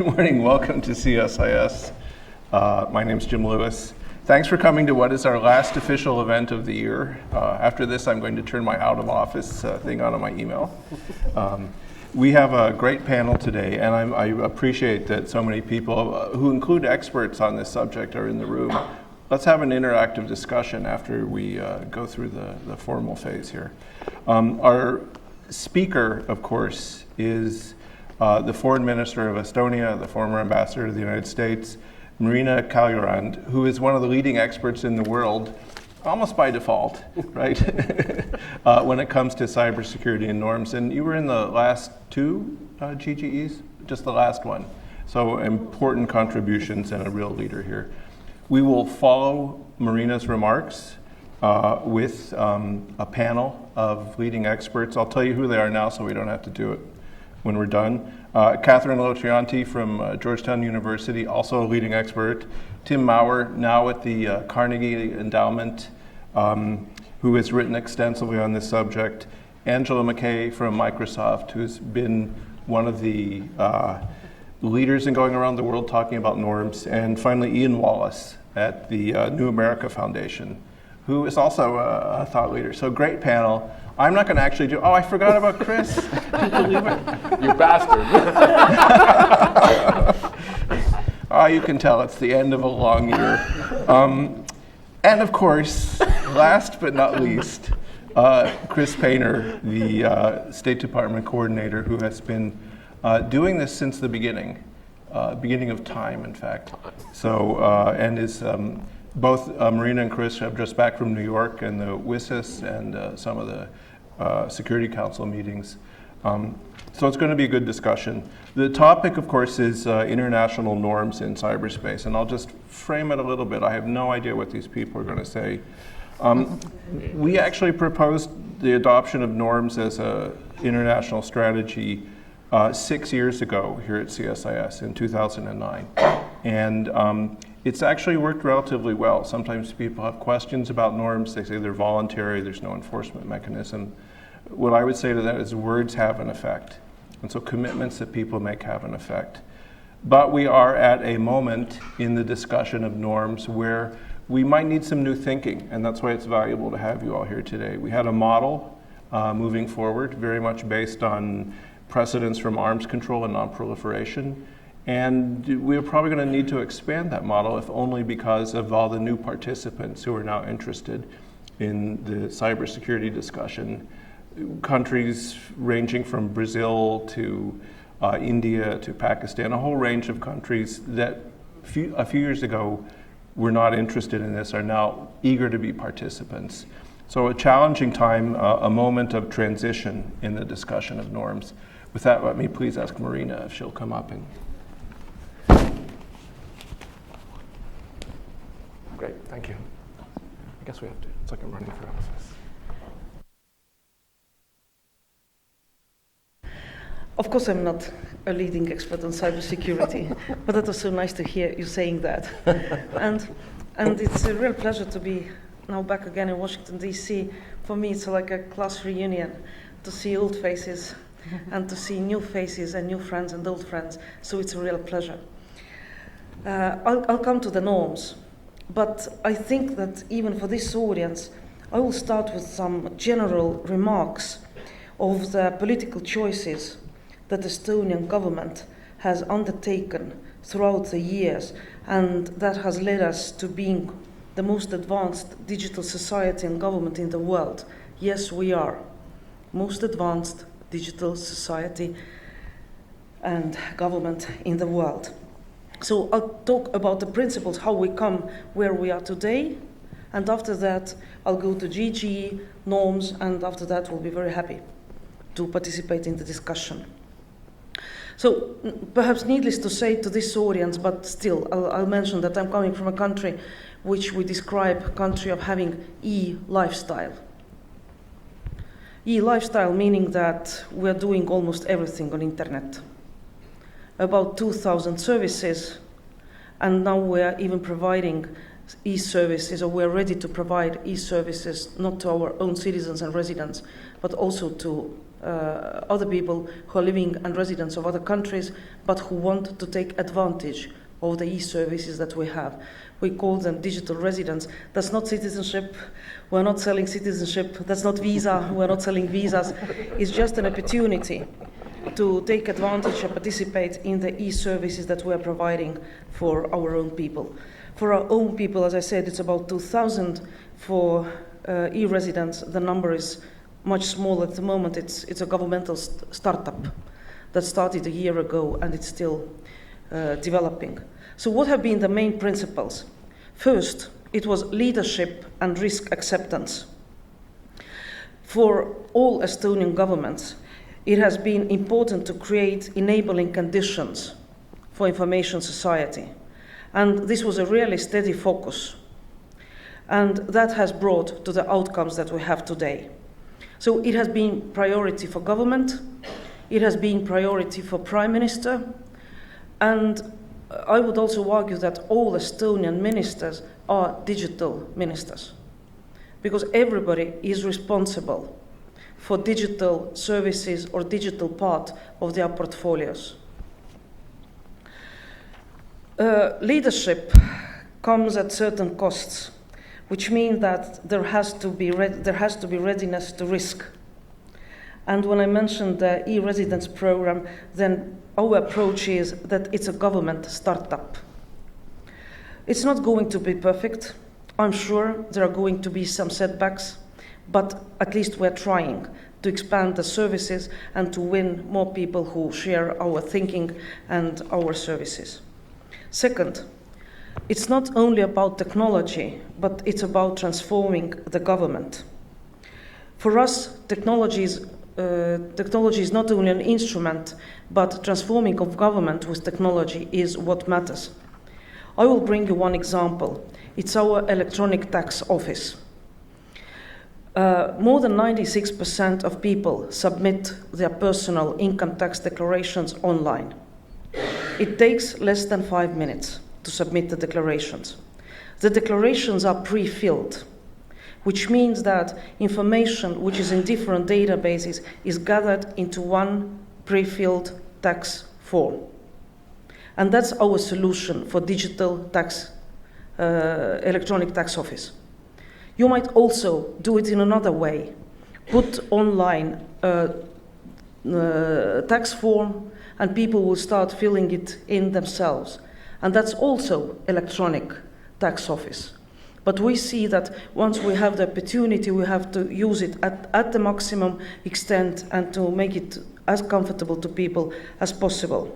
Good morning, welcome to CSIS. My name's Jim Lewis. Thanks for coming to what is our last official event of the year. After this, I'm going to turn my out of office thing on my email. We have a great panel today, and I appreciate that so many people who include experts on this subject are in the room. Let's have an interactive discussion after we go through the formal phase here. Our speaker, of course, is the Foreign Minister of Estonia, the former ambassador to the United States, Marina Kaljurand, who is one of the leading experts in the world, almost by default, right, when it comes to cybersecurity and norms. And you were in the last two GGEs, just the last one. So important contributions and a real leader here. We will follow Marina's remarks with a panel of leading experts. I'll tell you who they are now so we don't have to do it when we're done. Catherine Lotrianti from Georgetown University, also a leading expert. Tim Maurer, now at the Carnegie Endowment, who has written extensively on this subject. Angela McKay from Microsoft, who's been one of the leaders in going around the world talking about norms. And finally, Ian Wallace at the New America Foundation, who is also a thought leader. So great panel. I'm not going to actually do, I forgot about Chris. Can you believe it? You bastard. You can tell it's the end of a long year. And of course, last but not least, Chris Painter, the State Department coordinator, who has been doing this since the beginning of time, in fact. So, and is both Marina and Chris have just back from New York and the WSIS and some of the Security Council meetings. So it's going to be a good discussion. The topic, of course, is international norms in cyberspace, and I'll just frame it a little bit. I have no idea what these people are going to say. We actually proposed the adoption of norms as an international strategy 6 years ago here at CSIS in 2009. And it's actually worked relatively well. Sometimes people have questions about norms. They say they're voluntary, there's no enforcement mechanism. What I would say to that is words have an effect. And so commitments that people make have an effect. But we are at a moment in the discussion of norms where we might need some new thinking, and that's why it's valuable to have you all here today. We had a model moving forward, very much based on precedents from arms control and non-proliferation. And we're probably going to need to expand that model, if only because of all the new participants who are now interested in the cybersecurity discussion. Countries ranging from Brazil to India to Pakistan, a whole range of countries that a few years ago were not interested in this are now eager to be participants. So a challenging time, a moment of transition in the discussion of norms. With that, let me please ask Marina if she'll come up and. Great, thank you. I guess we have to, it's like I'm running for office. Of course, I'm not a leading expert on cybersecurity, but it was so nice to hear you saying that. And it's a real pleasure to be now back again in Washington, D.C. For me, it's like a class reunion to see old faces and to see new faces and new friends and old friends. So it's a real pleasure. I'll come to the norms. But I think that even for this audience, I will start with some general remarks of the political choices that the Estonian government has undertaken throughout the years, and that has led us to being the most advanced digital society and government in the world. Yes, we are. Most advanced digital society and government in the world. So I'll talk about the principles, how we come where we are today, and after that I'll go to GGE, norms, and after that we'll be very happy to participate in the discussion. So perhaps needless to say to this audience, but still I'll mention that I'm coming from a country which we describe a country of having e-lifestyle. E-lifestyle meaning that we're doing almost everything on internet. About 2,000 services, and now we're even providing e-services, or we're ready to provide e-services not to our own citizens and residents, but also to other people who are living and residents of other countries, but who want to take advantage of the e-services that we have. We call them digital residents. That's not citizenship. We're not selling citizenship. That's not visa. We're not selling visas. It's just an opportunity to take advantage and participate in the e-services that we're providing for our own people. For our own people, as I said, it's about 2,000. For e-residents, the number is much smaller at the moment. It's a governmental startup that started a year ago, and it's still developing. So what have been the main principles? First, it was leadership and risk acceptance. For all Estonian governments, it has been important to create enabling conditions for information society. And this was a really steady focus. And that has brought to the outcomes that we have today. So it has been priority for government, it has been priority for Prime Minister, and I would also argue that all Estonian ministers are digital ministers, because everybody is responsible for digital services or digital part of their portfolios. Leadership comes at certain costs, which means that there has to be readiness to risk. And when I mentioned the e-residence program, then our approach is that it's a government startup. It's not going to be perfect. I'm sure there are going to be some setbacks, but at least we're trying to expand the services and to win more people who share our thinking and our services. Second, it's not only about technology, but it's about transforming the government. For us, technology is not only an instrument, but transforming of government with technology is what matters. I will bring you one example. It's our electronic tax office. More than 96% of people submit their personal income tax declarations online. It takes less than 5 minutes to submit the declarations. The declarations are pre-filled, which means that information which is in different databases is gathered into one pre-filled tax form. And that's our solution for digital tax, electronic tax office. You might also do it in another way. Put online tax form and people will start filling it in themselves. And that's also electronic tax office. But we see that once we have the opportunity, we have to use it at the maximum extent and to make it as comfortable to people as possible.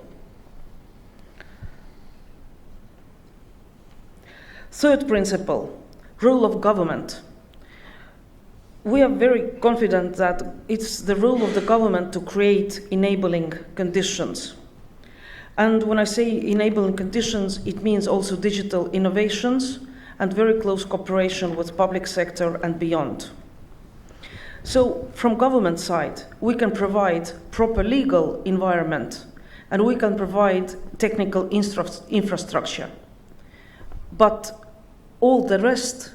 Third principle, role of government. We are very confident that it's the role of the government to create enabling conditions. And when I say enabling conditions, it means also digital innovations and very close cooperation with public sector and beyond. So from government side, we can provide proper legal environment and we can provide technical infrastructure. But all the rest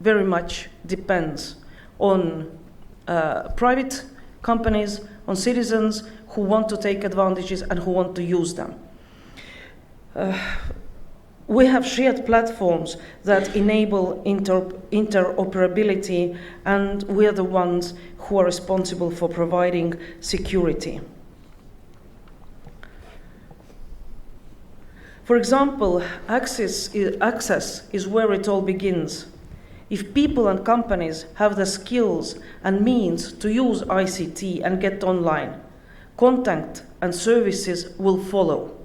very much depends on private companies, on citizens who want to take advantages and who want to use them. We have shared platforms that enable interoperability, and we are the ones who are responsible for providing security. For example, access is where it all begins. If people and companies have the skills and means to use ICT and get online, content and services will follow.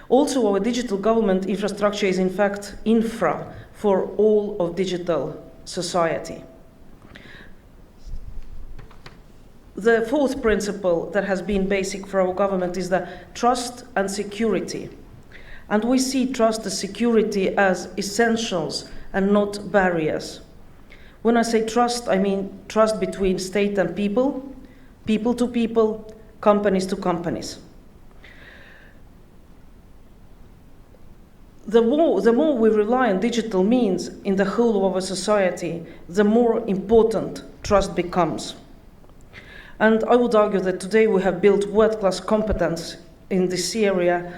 Also, our digital government infrastructure is in fact infra for all of digital society. The fourth principle that has been basic for our government is the trust and security. And we see trust and security as essentials and not barriers. When I say trust, I mean trust between state and people, people to people, companies to companies. The more we rely on digital means in the whole of our society, the more important trust becomes. And I would argue that today we have built world-class competence in this area,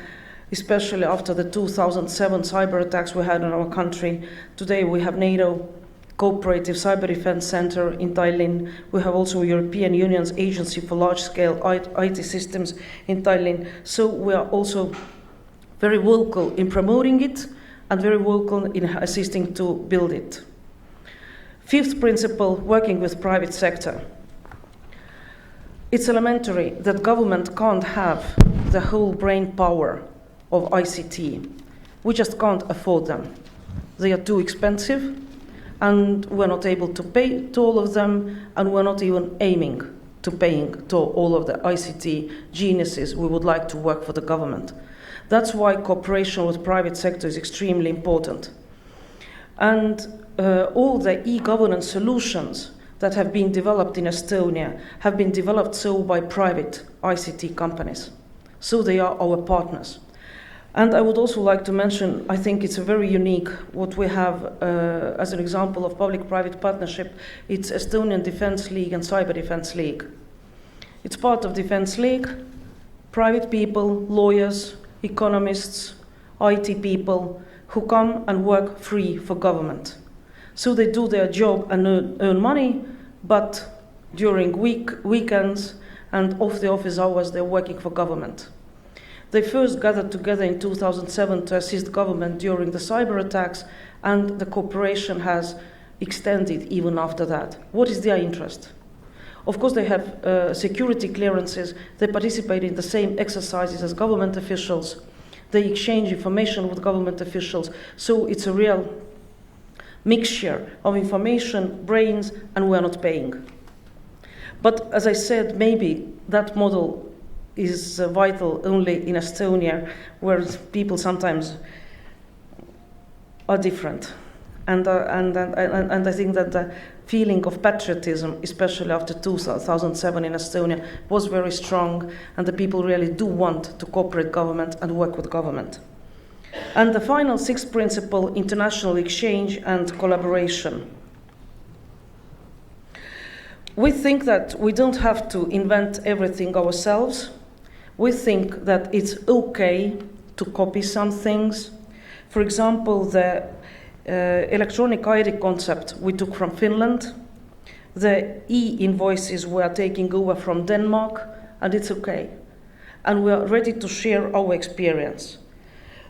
especially after the 2007 cyber attacks we had in our country. Today we have NATO Cooperative Cyber Defense Center in Tallinn. We have also European Union's Agency for Large-Scale IT Systems in Tallinn. So we are also very vocal in promoting it and very vocal in assisting to build it. Fifth principle, working with private sector. It's elementary that government can't have the whole brain power of ICT. We just can't afford them. They are too expensive, and we're not able to pay to all of them, and we're not even aiming to paying to all of the ICT geniuses we would like to work for the government. That's why cooperation with private sector is extremely important. And all the e-governance solutions that have been developed in Estonia have been developed so by private ICT companies. So they are our partners. And I would also like to mention, I think it's a very unique, what we have as an example of public-private partnership, it's Estonian Defence League and Cyber Defence League. It's part of Defence League, private people, lawyers, economists, IT people, who come and work free for government. So they do their job and earn money, but during weekends and off the office hours, they're working for government. They first gathered together in 2007 to assist government during the cyber attacks, and the cooperation has extended even after that. What is their interest? Of course, they have security clearances, they participate in the same exercises as government officials, they exchange information with government officials, so it's a real mixture of information, brains, and we're not paying. But as I said, maybe that model is vital only in Estonia, where people sometimes are different. And I think that the feeling of patriotism, especially after 2007 in Estonia, was very strong, and the people really do want to cooperate government and work with government. And the final sixth principle, international exchange and collaboration. We think that we don't have to invent everything ourselves. We think that it's okay to copy some things. For example, the electronic ID concept we took from Finland. The e-invoices we are taking over from Denmark, and it's okay. And we are ready to share our experience.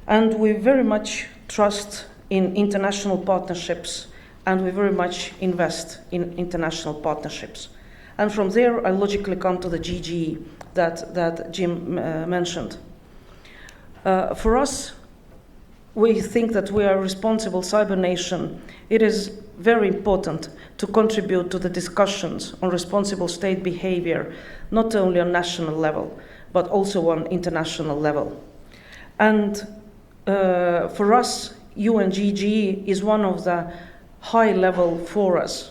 And we very much trust in international partnerships, and we very much invest in international partnerships. And from there, I logically come to the GGE that Jim mentioned. For us, we think that we are a responsible cyber nation. It is very important to contribute to the discussions on responsible state behavior, not only on national level, but also on international level. And for us, UNGGE is one of the high-level forums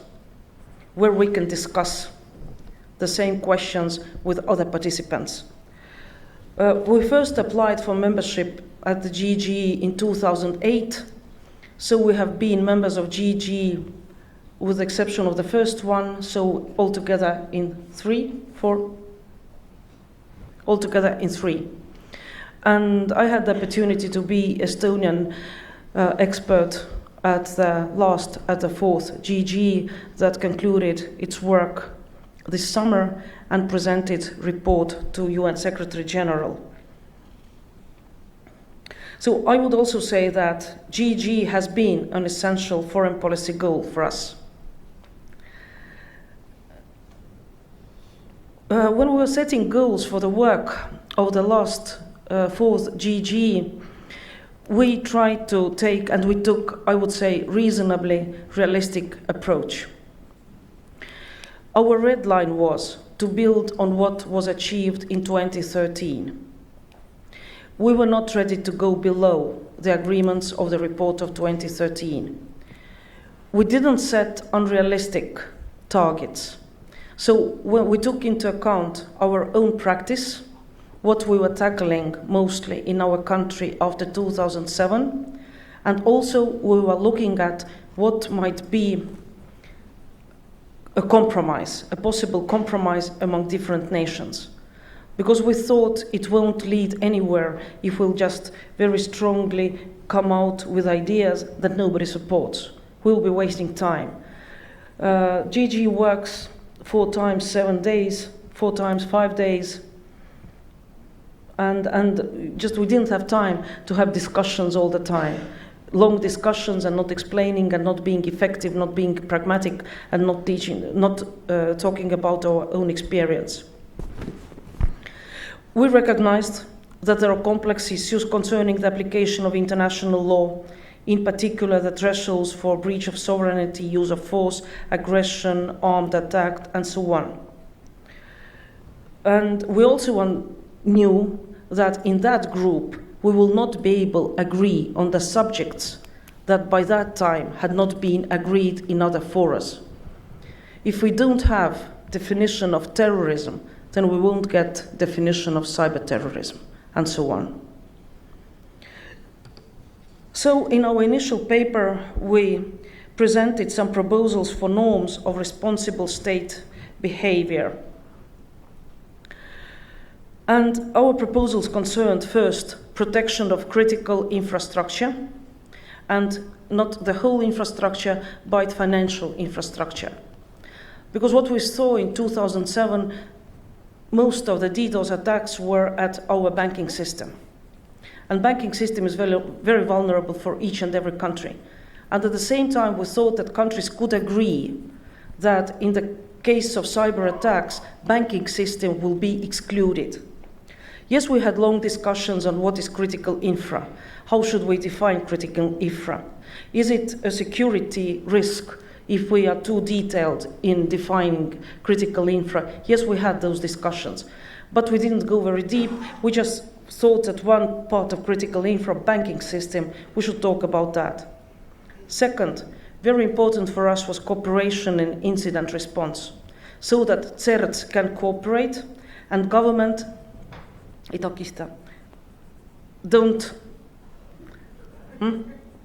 where we can discuss the same questions with other participants. We first applied for membership at the GGE in 2008, so we have been members of GGE with the exception of the first one, so altogether in three. And I had the opportunity to be Estonian expert at the fourth GGE that concluded its work this summer and presented report to UN Secretary General. So I would also say that GGE has been an essential foreign policy goal for us. When we were setting goals for the work of the last fourth GGE, we tried to take, and we took, I would say, reasonably realistic approach. Our red line was to build on what was achieved in 2013. We were not ready to go below the agreements of the report of 2013. We didn't set unrealistic targets. So when we took into account our own practice, what we were tackling mostly in our country after 2007, and also we were looking at what might be a compromise, a possible compromise among different nations. Because we thought it won't lead anywhere if we'll just very strongly come out with ideas that nobody supports. We'll be wasting time. GG works 4 times 7 days, 4 times 5 days, and just we didn't have time to have discussions all the time. Long discussions and not explaining and not being effective, not being pragmatic and not teaching, not talking about our own experience. We recognized that there are complex issues concerning the application of international law, in particular the thresholds for breach of sovereignty, use of force, aggression, armed attack, and so on. And we also knew that in that group we will not be able to agree on the subjects that by that time had not been agreed in other forums. If we don't have definition of terrorism, then we won't get definition of cyber terrorism, and so on. So in our initial paper, we presented some proposals for norms of responsible state behavior. And our proposals concerned first protection of critical infrastructure, and not the whole infrastructure, but financial infrastructure. Because what we saw in 2007, most of the DDoS attacks were at our banking system. And banking system is very, very vulnerable for each and every country. And at the same time, we thought that countries could agree that in the case of cyber attacks, banking system will be excluded. Yes, we had long discussions on what is critical infra. How should we define critical infra? Is it a security risk if we are too detailed in defining critical infra? Yes, we had those discussions, but we didn't go very deep. We just thought that one part of critical infra, banking system, we should talk about that. Second, very important for us was cooperation in incident response, so that CERTs can cooperate and government don't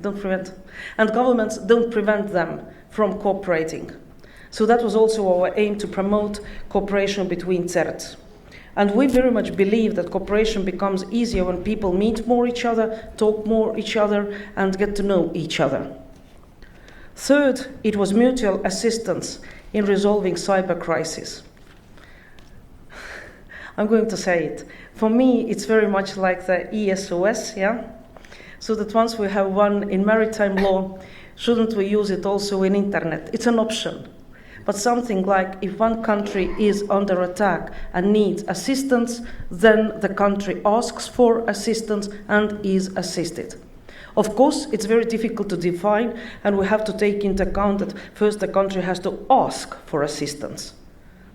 prevent, and governments don't prevent them from cooperating. So that was also our aim, to promote cooperation between CERTs. And we very much believe that cooperation becomes easier when people meet more each other, talk more each other, and get to know each other. Third, it was mutual assistance in resolving cyber crisis. I'm going to say it. For me, it's very much like the ESOS, yeah? So that once we have one in maritime law, shouldn't we use it also in internet? It's an option. But something like if one country is under attack and needs assistance, then the country asks for assistance and is assisted. Of course, it's very difficult to define, and we have to take into account that first the country has to ask for assistance,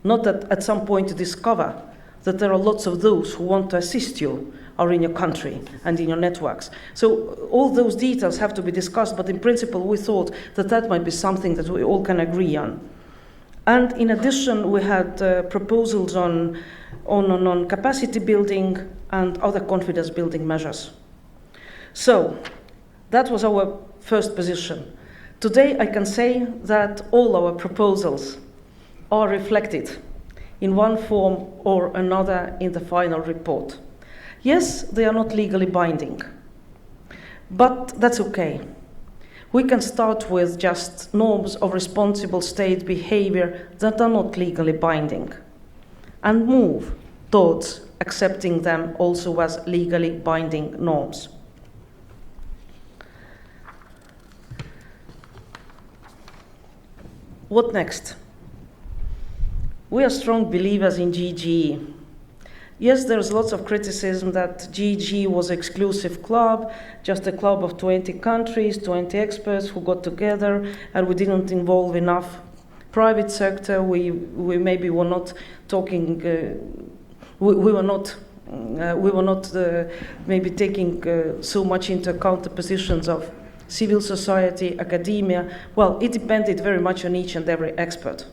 not that at some point to discover that there are lots of those who want to assist you are in your country and in your networks. So all those details have to be discussed, but in principle we thought that that might be something that we all can agree on. And in addition, we had proposals on capacity building and other confidence building measures. So that was our first position. Today I can say that all our proposals are reflected in one form or another in the final report. Yes, they are not legally binding, but that's okay. We can start with just norms of responsible state behavior that are not legally binding and move towards accepting them also as legally binding norms. What next? We are strong believers in GG. Yes, there's lots of criticism that GG was an exclusive club, just a club of 20 countries, 20 experts who got together, and we didn't involve enough private sector. We maybe were not talking. We were not maybe taking so much into account the positions of civil society, academia. Well, it depended very much on each and every expert.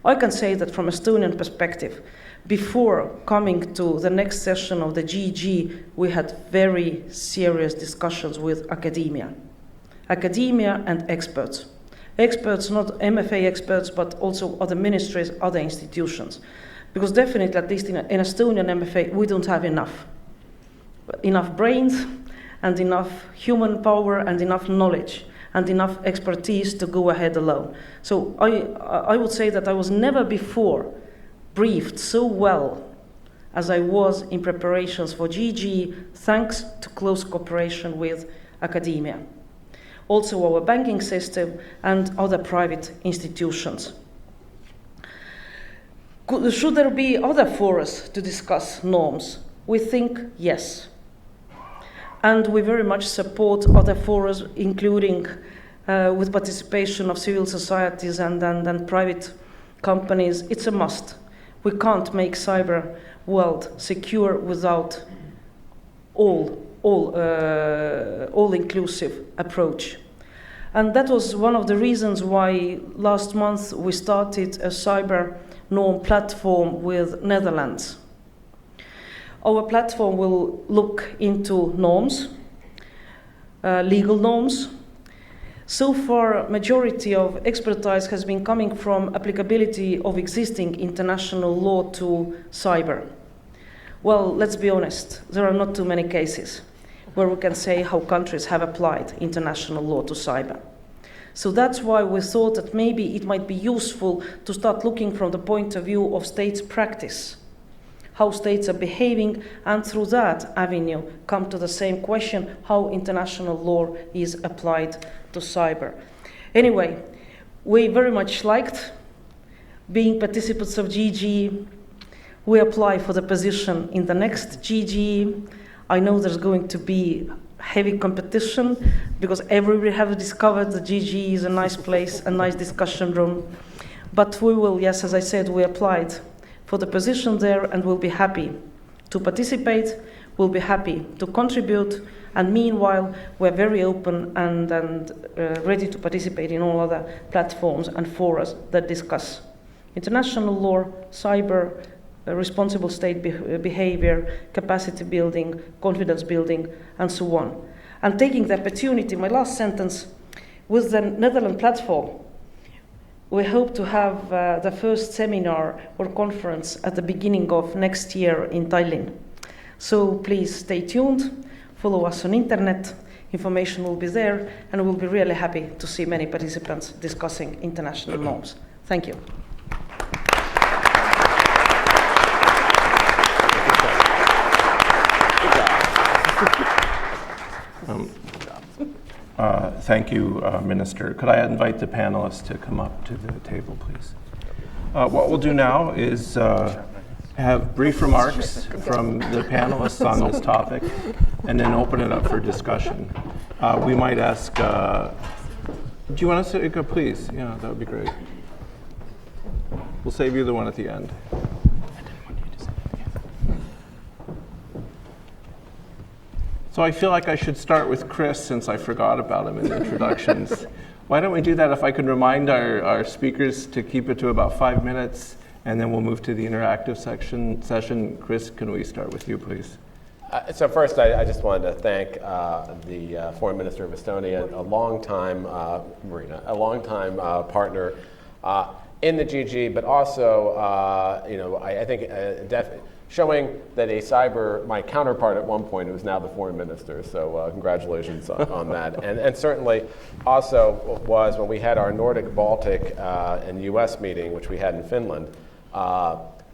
I can say that from Estonian perspective, before coming to the next session of the GG, we had very serious discussions with academia and experts. experts, not MFA experts, but also other ministries, other institutions. Because definitely, at least in Estonian MFA, we don't have enough brains and enough human power and enough knowledge and enough expertise to go ahead alone. So I would say that I was never before briefed so well as I was in preparations for GG, thanks to close cooperation with academia. Also our banking system and other private institutions. Should there be other forums to discuss norms? We think yes. And we very much support other forums, including with participation of civil societies and private companies. It's a must. We can't make cyber world secure without all-inclusive approach. And that was one of the reasons why last month we started a cyber norm platform with Netherlands. Our platform will look into norms, legal norms. So far, majority of expertise has been coming from applicability of existing international law to cyber. Well, let's be honest, there are not too many cases where we can say how countries have applied international law to cyber. So that's why we thought that maybe it might be useful to start looking from the point of view of states' practice, how states are behaving, and through that avenue come to the same question, how international law is applied to cyber. Anyway, we very much liked being participants of GG. We apply for the position in the next GG. I know there's going to be heavy competition because everybody have discovered that GG is a nice place, a nice discussion room. But we will, yes, as I said, we applied for the position there and we'll be happy to participate, we'll be happy to contribute, and meanwhile, we're very open and ready to participate in all other platforms and forums that discuss international law, cyber, responsible state behavior, capacity building, confidence building, and so on. And taking the opportunity, my last sentence, with the Netherlands platform, we hope to have the first seminar or conference at the beginning of next year in Tallinn. So please stay tuned, follow us on internet, information will be there, and we'll be really happy to see many participants discussing international norms. Thank you. Thank you, Minister. Could I invite the panelists to come up to the table, please? What we'll do now is have brief remarks from the panelists on this topic, and then open it up for discussion. We might ask, do you want us to go, please? Yeah, that would be great. We'll save you the one at the end. So I feel like I should start with Chris since I forgot about him in the introductions. Why don't we do that if I could remind our speakers to keep it to about 5 minutes, and then we'll move to the interactive session. Chris, can we start with you, please? So first, I just wanted to thank the Foreign Minister of Estonia, a long-time, Marina, a long-time partner in the GG, but also, I think showing that my counterpart at one point, who is now the foreign minister, so congratulations on that. And certainly also was when we had our Nordic, Baltic, and US meeting, which we had in Finland,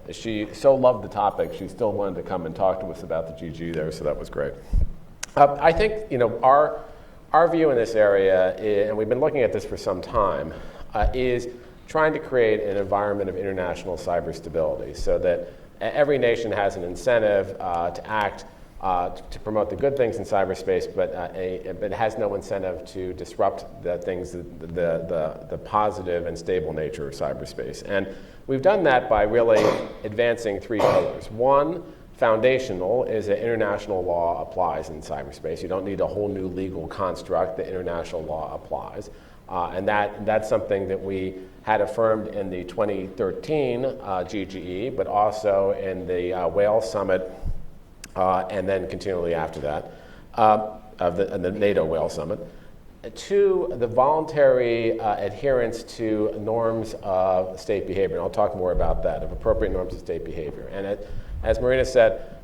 she so loved the topic, she still wanted to come and talk to us about the GG there, so that was great. I think, our view in this area, and we've been looking at this for some time, is trying to create an environment of international cyber stability so that every nation has an incentive to act to promote the good things in cyberspace, but has no incentive to disrupt the things, the positive and stable nature of cyberspace. And we've done that by really advancing 3 pillars. One, foundational, is that international law applies in cyberspace. You don't need a whole new legal construct. The international law applies. And that's something that we had affirmed in the 2013 GGE, but also in the Wales Summit, and then continually after that, of the NATO Wales Summit. to the voluntary adherence to norms of state behavior. And I'll talk more about that, of appropriate norms of state behavior. And as Marina said,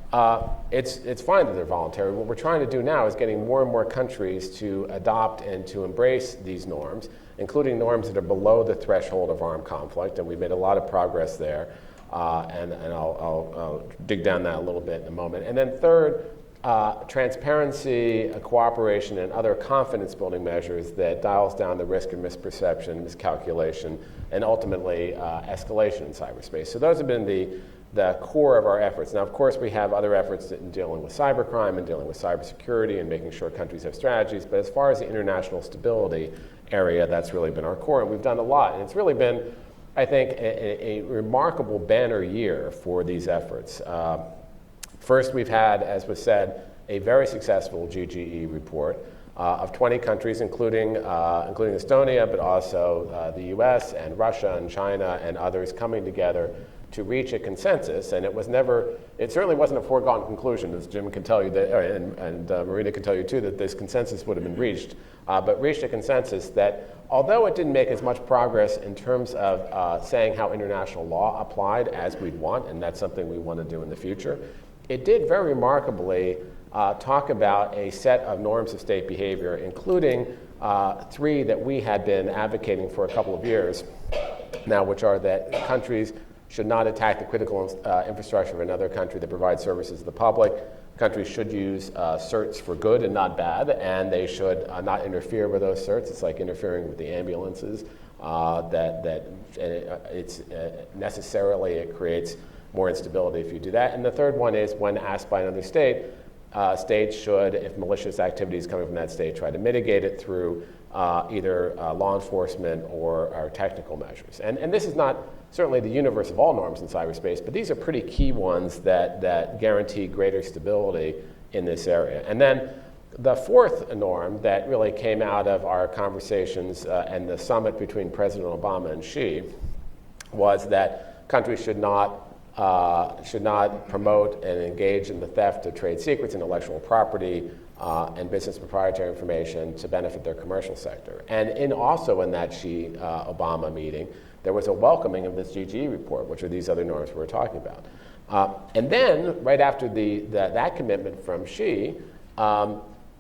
it's fine that they're voluntary. What we're trying to do now is getting more and more countries to adopt and to embrace these norms, including norms that are below the threshold of armed conflict, and we've made a lot of progress there, and I'll dig down that a little bit in a moment. And then third, transparency, cooperation, and other confidence-building measures that dials down the risk of misperception, miscalculation, and ultimately escalation in cyberspace. So those have been the core of our efforts. Now, of course, we have other efforts in dealing with cybercrime and dealing with cybersecurity and making sure countries have strategies, but as far as the international stability area, that's really been our core, and we've done a lot. And it's really been, I think, a remarkable banner year for these efforts. First, we've had, as was said, a very successful GGE report of 20 countries, including Estonia, but also the US and Russia and China and others coming together to reach a consensus. And it certainly wasn't a foregone conclusion, as Jim can tell you, and Marina can tell you too, that this consensus would have been reached, but reached a consensus that although it didn't make as much progress in terms of saying how international law applied as we'd want, and that's something we want to do in the future, it did very remarkably talk about a set of norms of state behavior, including 3 that we had been advocating for a couple of years now, which are that countries should not attack the critical infrastructure of another country that provides services to the public. Countries should use certs for good and not bad, and they should not interfere with those certs. It's like interfering with the ambulances. Necessarily it creates more instability if you do that. And the third one is when asked by another state, states should, if malicious activity is coming from that state, try to mitigate it through either law enforcement or technical measures. And this is not certainly the universe of all norms in cyberspace, but these are pretty key ones that guarantee greater stability in this area. And then the fourth norm that really came out of our conversations and the summit between President Obama and Xi was that countries should not promote and engage in the theft of trade secrets, intellectual property, and business proprietary information to benefit their commercial sector. And also in that Xi-Obama meeting, there was a welcoming of this GGE report, which are these other norms we were talking about. And then, right after that commitment from Xi,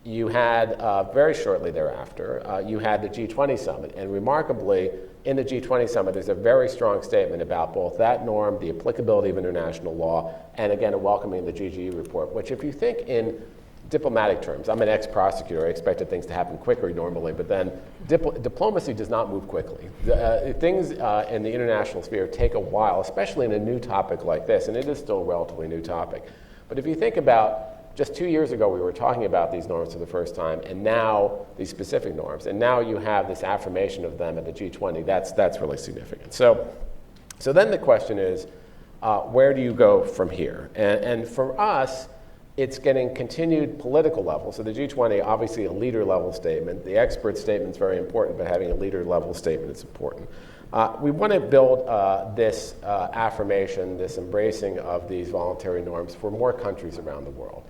you had, very shortly thereafter, you had the G20 summit. And remarkably, in the G20 summit, there's a very strong statement about both that norm, the applicability of international law, and again, a welcoming of the GGE report, which if you think in diplomatic terms, I'm an ex-prosecutor, I expected things to happen quicker normally, but then diplomacy does not move quickly. Things in the international sphere take a while, especially in a new topic like this, and it is still a relatively new topic. But if you think about just 2 years ago, we were talking about these norms for the first time, and now these specific norms, and now you have this affirmation of them at the G20. That's really significant. So then the question is, where do you go from here? And for us, it's getting continued political level. So the G20, obviously a leader level statement. The expert statement is very important, but having a leader level statement is important. We want to build this affirmation, this embracing of these voluntary norms for more countries around the world.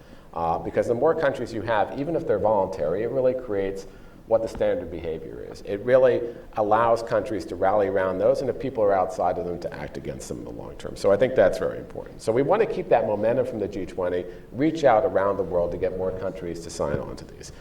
Because the more countries you have, even if they're voluntary, it really creates what the standard behavior is. It really allows countries to rally around those, and if people are outside of them, to act against them in the long term. So I think that's very important. So we want to keep that momentum from the G20, reach out around the world to get more countries to sign on to these.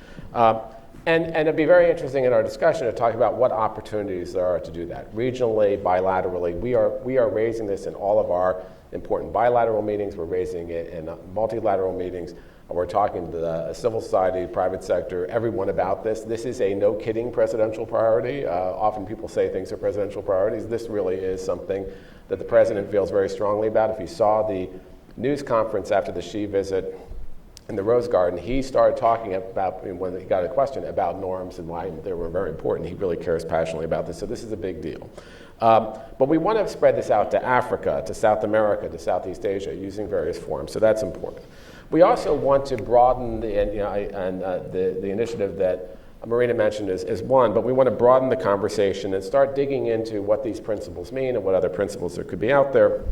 And it'd be very interesting in our discussion to talk about what opportunities there are to do that. Regionally, bilaterally, we are raising this in all of our important bilateral meetings. We're raising it in multilateral meetings. We're talking to the civil society, private sector, everyone about this. This is a no-kidding presidential priority. Often people say things are presidential priorities. This really is something that the president feels very strongly about. If you saw the news conference after the Xi visit in the Rose Garden, he started talking about, when he got a question about norms and why they were very important. He really cares passionately about this, so this is a big deal. But we want to spread this out to Africa, to South America, to Southeast Asia, using various forms, so that's important. We also want to broaden the initiative that Marina mentioned is one, but we want to broaden the conversation and start digging into what these principles mean and what other principles there could be out there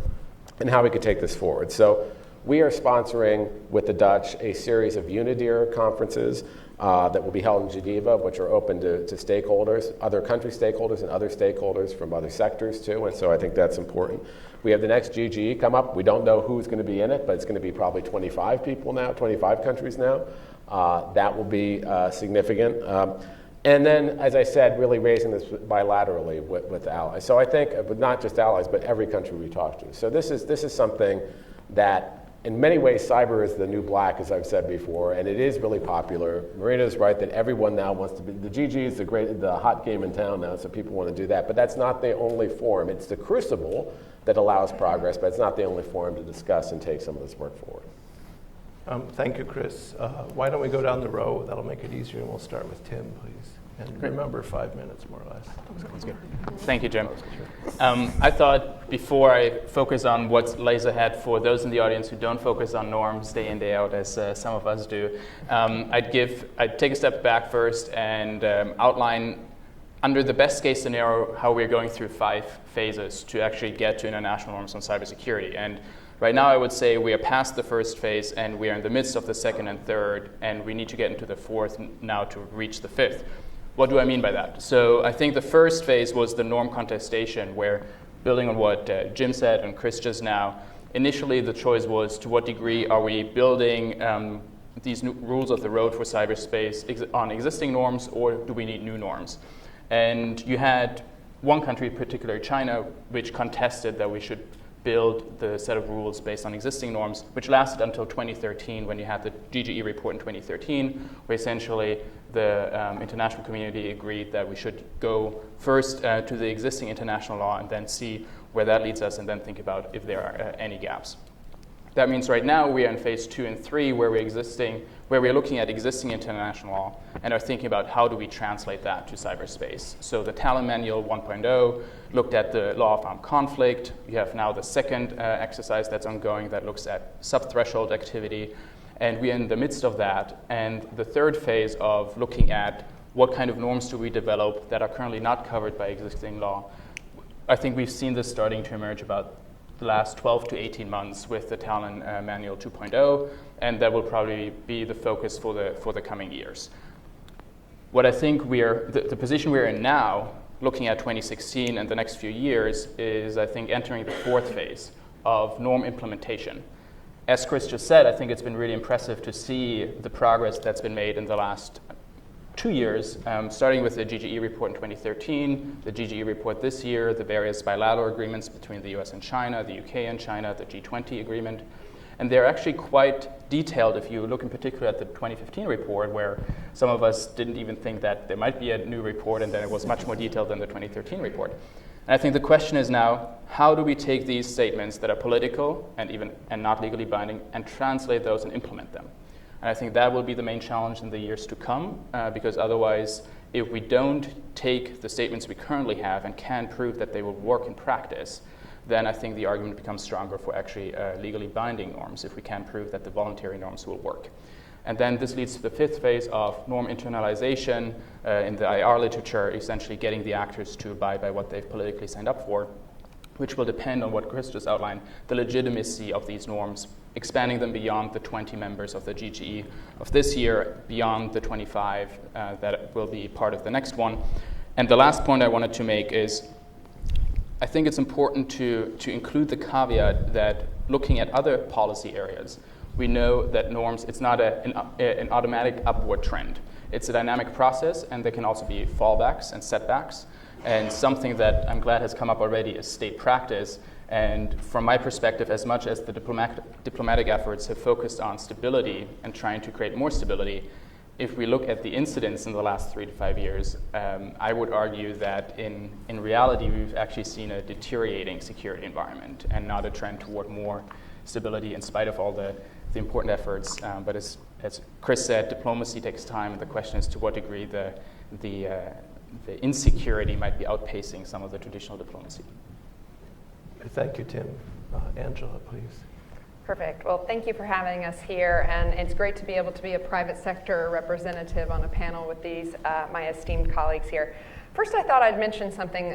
and how we could take this forward. So we are sponsoring with the Dutch a series of UNIDIR conferences that will be held in Geneva, which are open to stakeholders, other country stakeholders and other stakeholders from other sectors too, and so I think that's important. We have the next GGE come up. We don't know who's going to be in it, but it's going to be probably 25 people now, 25 countries now. That will be significant. And then, as I said, really raising this bilaterally with allies. So I think, but not just allies, but every country we talk to. So this is something that, in many ways, cyber is the new black, as I've said before, and it is really popular. Marina is right that everyone now wants to be, the GG is the hot game in town now, so people want to do that. But that's not the only forum. It's the crucible that allows progress, but it's not the only forum to discuss and take some of this work forward. Thank you, Chris. Why don't we go down the row? That'll make it easier, and we'll start with Tim, please. And remember, 5 minutes, more or less. That's good. Thank you, Jim. I thought before I focus on what lays ahead for those in the audience who don't focus on norms day in, day out, as some of us do, I'd take a step back first and outline, under the best case scenario, how we're going through 5 phases to actually get to international norms on cybersecurity. And right now, I would say we are past the first phase, and we are in the midst of the second and third, and we need to get into the fourth now to reach the 5th. What do I mean by that? So I think the first phase was the norm contestation, where, building on what Jim said and Chris just now, initially the choice was to what degree are we building these new rules of the road for cyberspace on existing norms, or do we need new norms? And you had one country, particularly China, which contested that we should build the set of rules based on existing norms, which lasted until 2013, when you had the GGE report in 2013, where essentially the international community agreed that we should go first to the existing international law and then see where that leads us, and then think about if there are any gaps. That means right now we are in phase 2 and 3, where we're looking at existing international law and are thinking about how do we translate that to cyberspace. So the Talon Manual 1.0 looked at the law of armed conflict. You have now the second exercise that's ongoing that looks at sub-threshold activity. And we're in the midst of that. And the third phase of looking at what kind of norms do we develop that are currently not covered by existing law. I think we've seen this starting to emerge about the last 12 to 18 months with the Talon Manual 2.0, and that will probably be the focus for the coming years. What I think the position we're in now, looking at 2016 and the next few years, is I think entering the 4th phase of norm implementation. As Chris just said, I think it's been really impressive to see the progress that's been made in the last 2 years, starting with the GGE report in 2013, the GGE report this year, the various bilateral agreements between the US and China, the UK and China, the G20 agreement. And they're actually quite detailed if you look in particular at the 2015 report, where some of us didn't even think that there might be a new report, and then it was much more detailed than the 2013 report. And I think the question is now, how do we take these statements that are political and not legally binding and translate those and implement them? And I think that will be the main challenge in the years to come, because otherwise, if we don't take the statements we currently have and can prove that they will work in practice, then I think the argument becomes stronger for actually legally binding norms, if we can prove that the voluntary norms will work. And then this leads to the 5th phase of norm internalization in the IR literature, essentially getting the actors to abide by what they've politically signed up for, which will depend on what Chris just outlined, the legitimacy of these norms, expanding them beyond the 20 members of the GGE of this year, beyond the 25 that will be part of the next one. And the last point I wanted to make is, I think it's important to include the caveat that looking at other policy areas, we know that norms, it's not an automatic upward trend. It's a dynamic process, and there can also be fallbacks and setbacks. And something that I'm glad has come up already is state practice. And from my perspective, as much as the diplomatic efforts have focused on stability and trying to create more stability, if we look at the incidents in the last 3 to 5 years, I would argue that in reality, we've actually seen a deteriorating security environment and not a trend toward more stability in spite of all the important efforts. But as Chris said, diplomacy takes time, and the question is to what degree the insecurity might be outpacing some of the traditional diplomacy. Thank you, Tim. Angela, please. Perfect. Well, thank you for having us here, and it's great to be able to be a private sector representative on a panel with these my esteemed colleagues here. First, I thought I'd mention something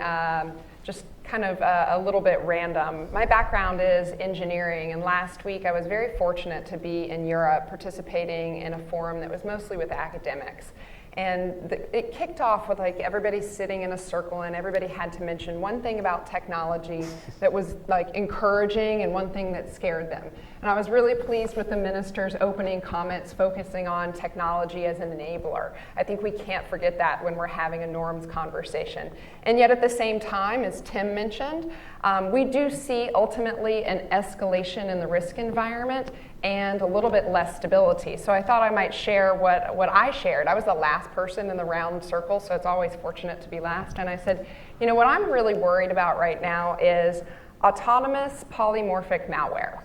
just kind of a little bit random. My background is engineering, and last week I was very fortunate to be in Europe participating in a forum that was mostly with academics. And it kicked off with like everybody sitting in a circle and everybody had to mention one thing about technology that was like encouraging and one thing that scared them. And I was really pleased with the minister's opening comments focusing on technology as an enabler. I think we can't forget that when we're having a norms conversation. And yet at the same time, as Tim mentioned, we do see ultimately an escalation in the risk environment and a little bit less stability. So I thought I might share what I shared. I was the last person in the round circle, so it's always fortunate to be last. And I said, you know, what I'm really worried about right now is autonomous polymorphic malware.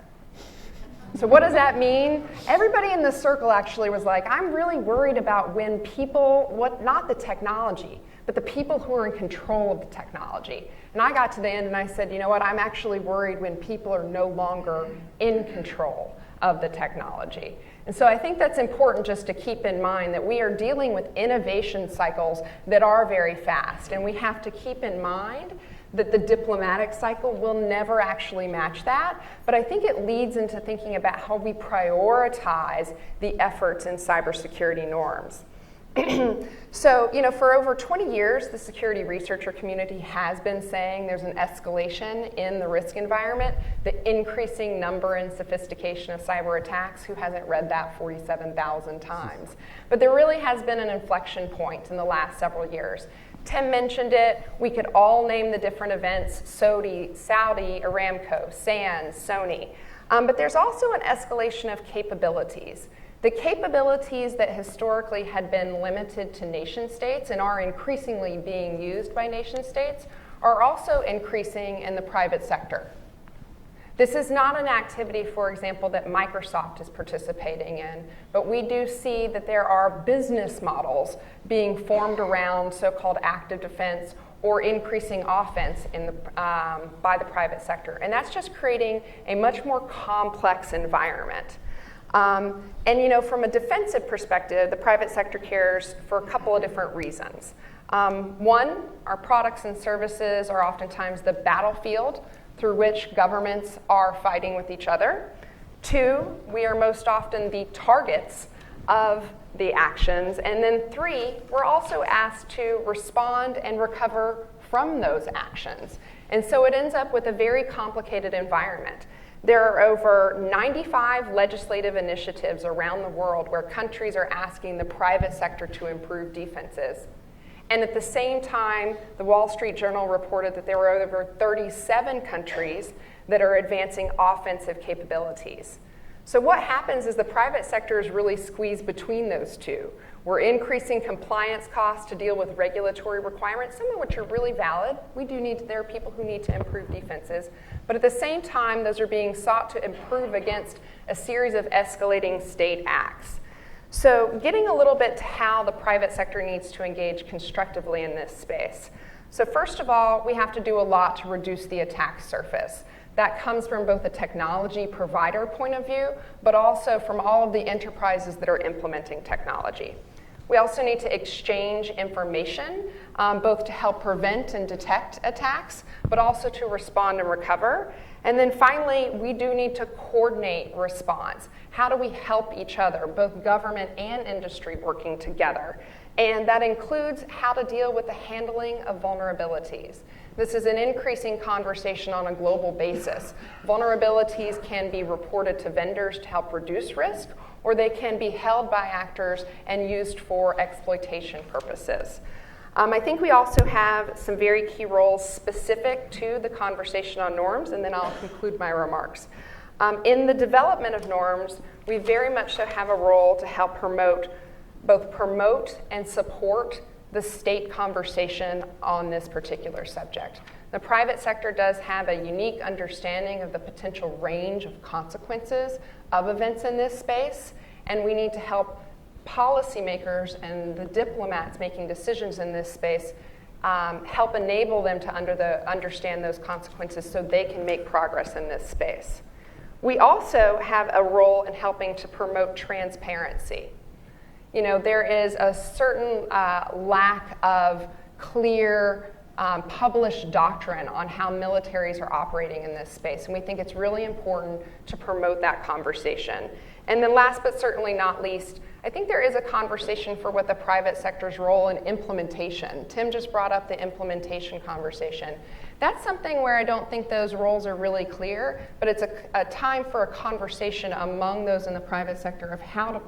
So what does that mean? Everybody in this circle actually was like, I'm really worried about when people, not the technology, but the people who are in control of the technology. And I got to the end and I said, you know what, I'm actually worried when people are no longer in control of the technology. And so I think that's important just to keep in mind that we are dealing with innovation cycles that are very fast, and we have to keep in mind that the diplomatic cycle will never actually match that, but I think it leads into thinking about how we prioritize the efforts in cybersecurity norms. So, you know, for over 20 years, the security researcher community has been saying there's an escalation in the risk environment, the increasing number and sophistication of cyber attacks. Who hasn't read that 47,000 times? But there really has been an inflection point in the last several years. Tim mentioned it. We could all name the different events: Saudi, Aramco, SANS, Sony. But there's also an escalation of capabilities. The capabilities that historically had been limited to nation states and are increasingly being used by nation states are also increasing in the private sector. This is not an activity, for example, that Microsoft is participating in, but we do see that there are business models being formed around so-called active defense or increasing offense by the private sector. And that's just creating a much more complex environment. And you know, from a defensive perspective, the private sector cares for a couple of different reasons. One, our products and services are oftentimes the battlefield through which governments are fighting with each other. Two, we are most often the targets of the actions. And then three, we're also asked to respond and recover from those actions. And so it ends up with a very complicated environment. There are over 95 legislative initiatives around the world where countries are asking the private sector to improve defenses. And at the same time, the Wall Street Journal reported that there were over 37 countries that are advancing offensive capabilities. So what happens is the private sector is really squeezed between those two. We're increasing compliance costs to deal with regulatory requirements, some of which are really valid. There are people who need to improve defenses. But at the same time, those are being sought to improve against a series of escalating state acts. So getting a little bit to how the private sector needs to engage constructively in this space. So first of all, we have to do a lot to reduce the attack surface. That comes from both a technology provider point of view, but also from all of the enterprises that are implementing technology. We also need to exchange information, both to help prevent and detect attacks, but also to respond and recover. And then finally, we do need to coordinate response. How do we help each other, both government and industry working together? And that includes how to deal with the handling of vulnerabilities. This is an increasing conversation on a global basis. Vulnerabilities can be reported to vendors to help reduce risk, or they can be held by actors and used for exploitation purposes. I think we also have some very key roles specific to the conversation on norms, and then I'll conclude my remarks. In the development of norms, we very much so have a role to help both promote and support the state conversation on this particular subject. The private sector does have a unique understanding of the potential range of consequences of events in this space, and we need to help policymakers and the diplomats making decisions in this space help enable them to understand those consequences so they can make progress in this space. We also have a role in helping to promote transparency. You know, there is a certain lack of clear published doctrine on how militaries are operating in this space. And we think it's really important to promote that conversation. And then last but certainly not least, I think there is a conversation for what the private sector's role in implementation. Tim just brought up the implementation conversation. That's something where I don't think those roles are really clear, but it's a time for a conversation among those in the private sector of how to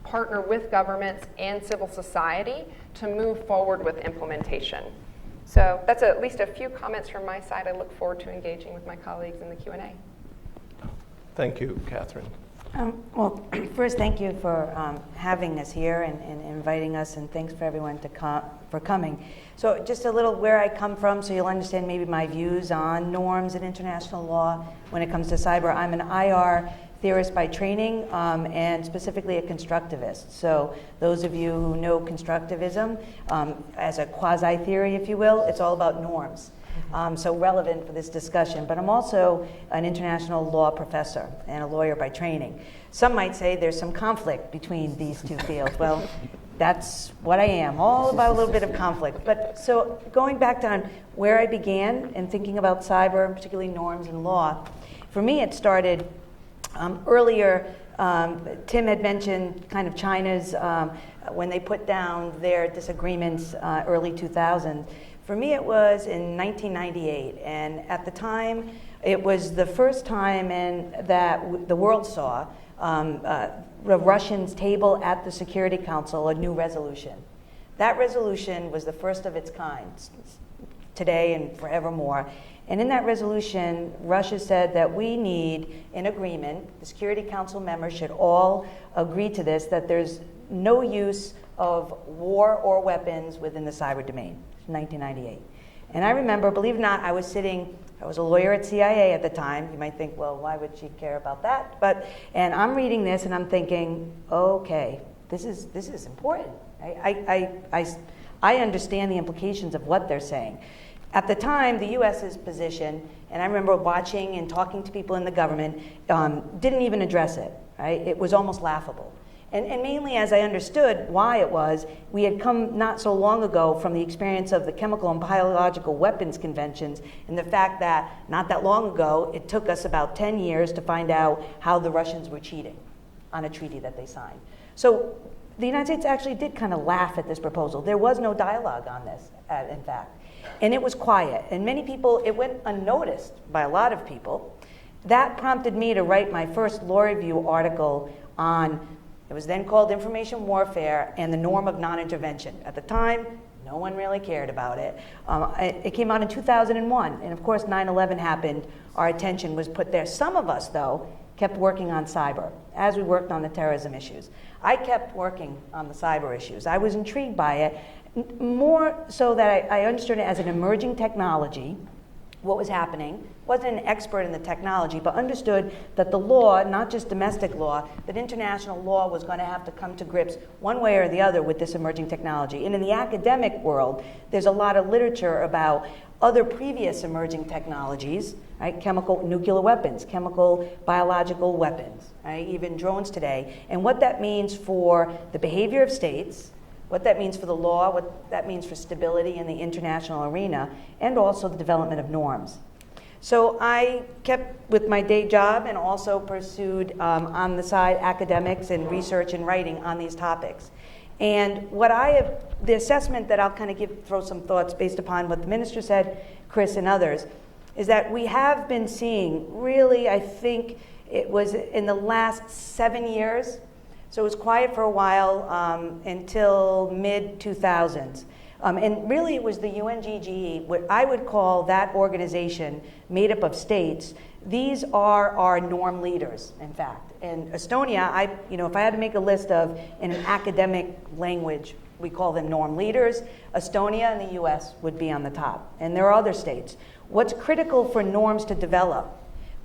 partner with governments and civil society to move forward with implementation. So that's at least a few comments from my side. I look forward to engaging with my colleagues in the Q&A. Thank you, Catherine. Well, first, thank you for having us here and inviting us, and thanks for everyone for coming. So just a little where I come from, so you'll understand maybe my views on norms and international law when it comes to cyber. I'm an IR theorist by training, and specifically a constructivist. So those of you who know constructivism, as a quasi-theory, if you will, it's all about norms. So relevant for this discussion. But I'm also an international law professor and a lawyer by training. Some might say there's some conflict between these two fields. Well, that's what I am, all about a little bit of conflict. But so going back to where I began and thinking about cyber, particularly norms and law, for me it started earlier. Tim had mentioned kind of China's, when they put down their disagreements early 2000. For me, it was in 1998, and at the time, it was the first time that the world saw the Russians table at the Security Council a new resolution. That resolution was the first of its kind, today and forevermore. And in that resolution, Russia said that we need an agreement, the Security Council members should all agree to this, that there's no use of war or weapons within the cyber domain. 1998. And I remember, believe it or not, I was a lawyer at CIA at the time. You might think, well, why would she care about that? And I'm reading this and I'm thinking, okay, this is important. I understand the implications of what they're saying. At the time, the US's position, and I remember watching and talking to people in the government, didn't even address it, right? It was almost laughable. And mainly, as I understood why it was, we had come not so long ago from the experience of the Chemical and Biological Weapons Conventions, and the fact that not that long ago, it took us about 10 years to find out how the Russians were cheating on a treaty that they signed. So the United States actually did kind of laugh at this proposal. There was no dialogue on this, in fact. And it was quiet. And many people, it went unnoticed by a lot of people. That prompted me to write my first law review article on, it was then called Information Warfare and the Norm of Non-Intervention. At the time, no one really cared about it. It came out in 2001, and of course 9/11 happened. Our attention was put there. Some of us, though, kept working on cyber as we worked on the terrorism issues. I kept working on the cyber issues. I was intrigued by it, more so that I understood it as an emerging technology, what was happening. Wasn't an expert in the technology, but understood that the law, not just domestic law, but international law was going to have to come to grips one way or the other with this emerging technology. And in the academic world, there's a lot of literature about other previous emerging technologies, right? Chemical, nuclear weapons, chemical, biological weapons, right? Even drones today, and what that means for the behavior of states, what that means for the law, what that means for stability in the international arena, and also the development of norms. So I kept with my day job and also pursued on the side academics and research and writing on these topics. And the assessment that I'll kind of throw some thoughts based upon what the minister said, Chris and others, is that we have been seeing really, I think it was in the last 7 years, so it was quiet for a while until mid-2000s. And really it was the UNGGE, what I would call that organization made up of states. These are our norm leaders, in fact. And Estonia, if I had to make a list of, in an academic language, we call them norm leaders, Estonia and the US would be on the top. And there are other states. What's critical for norms to develop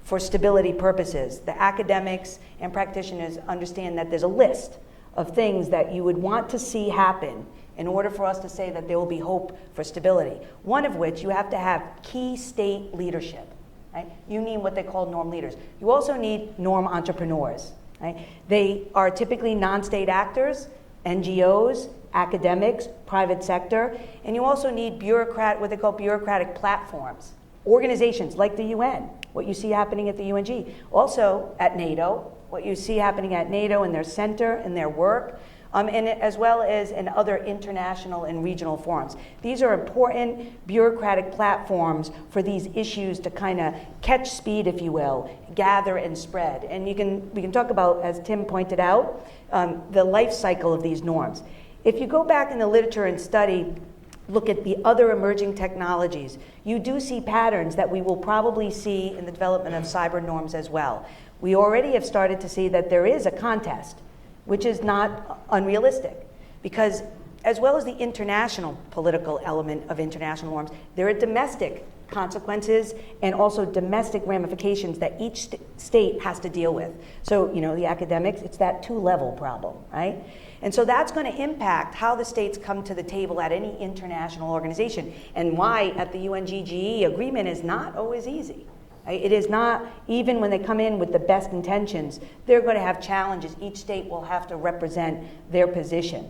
for stability purposes? The academics and practitioners understand that there's a list of things that you would want to see happen in order for us to say that there will be hope for stability. One of which, you have to have key state leadership. Right? You need what they call norm leaders. You also need norm entrepreneurs. Right? They are typically non-state actors, NGOs, academics, private sector, and you also need what they call bureaucratic platforms. Organizations like the UN, what you see happening at the UNG. Also at NATO, what you see happening at NATO and their center and their work, and as well as in other international and regional forums. These are important bureaucratic platforms for these issues to kind of catch speed, if you will, gather and spread. And we can talk about, as Tim pointed out, the life cycle of these norms. If you go back in the literature and look at the other emerging technologies, you do see patterns that we will probably see in the development of cyber norms as well. We already have started to see that there is a contest, which is not unrealistic, because as well as the international political element of international norms, there are domestic consequences and also domestic ramifications that each state has to deal with. So, the academics, it's that two-level problem, right? And so that's going to impact how the states come to the table at any international organization, and why at the UNGGE agreement is not always easy. It is not, even when they come in with the best intentions, they're going to have challenges. Each state will have to represent their position.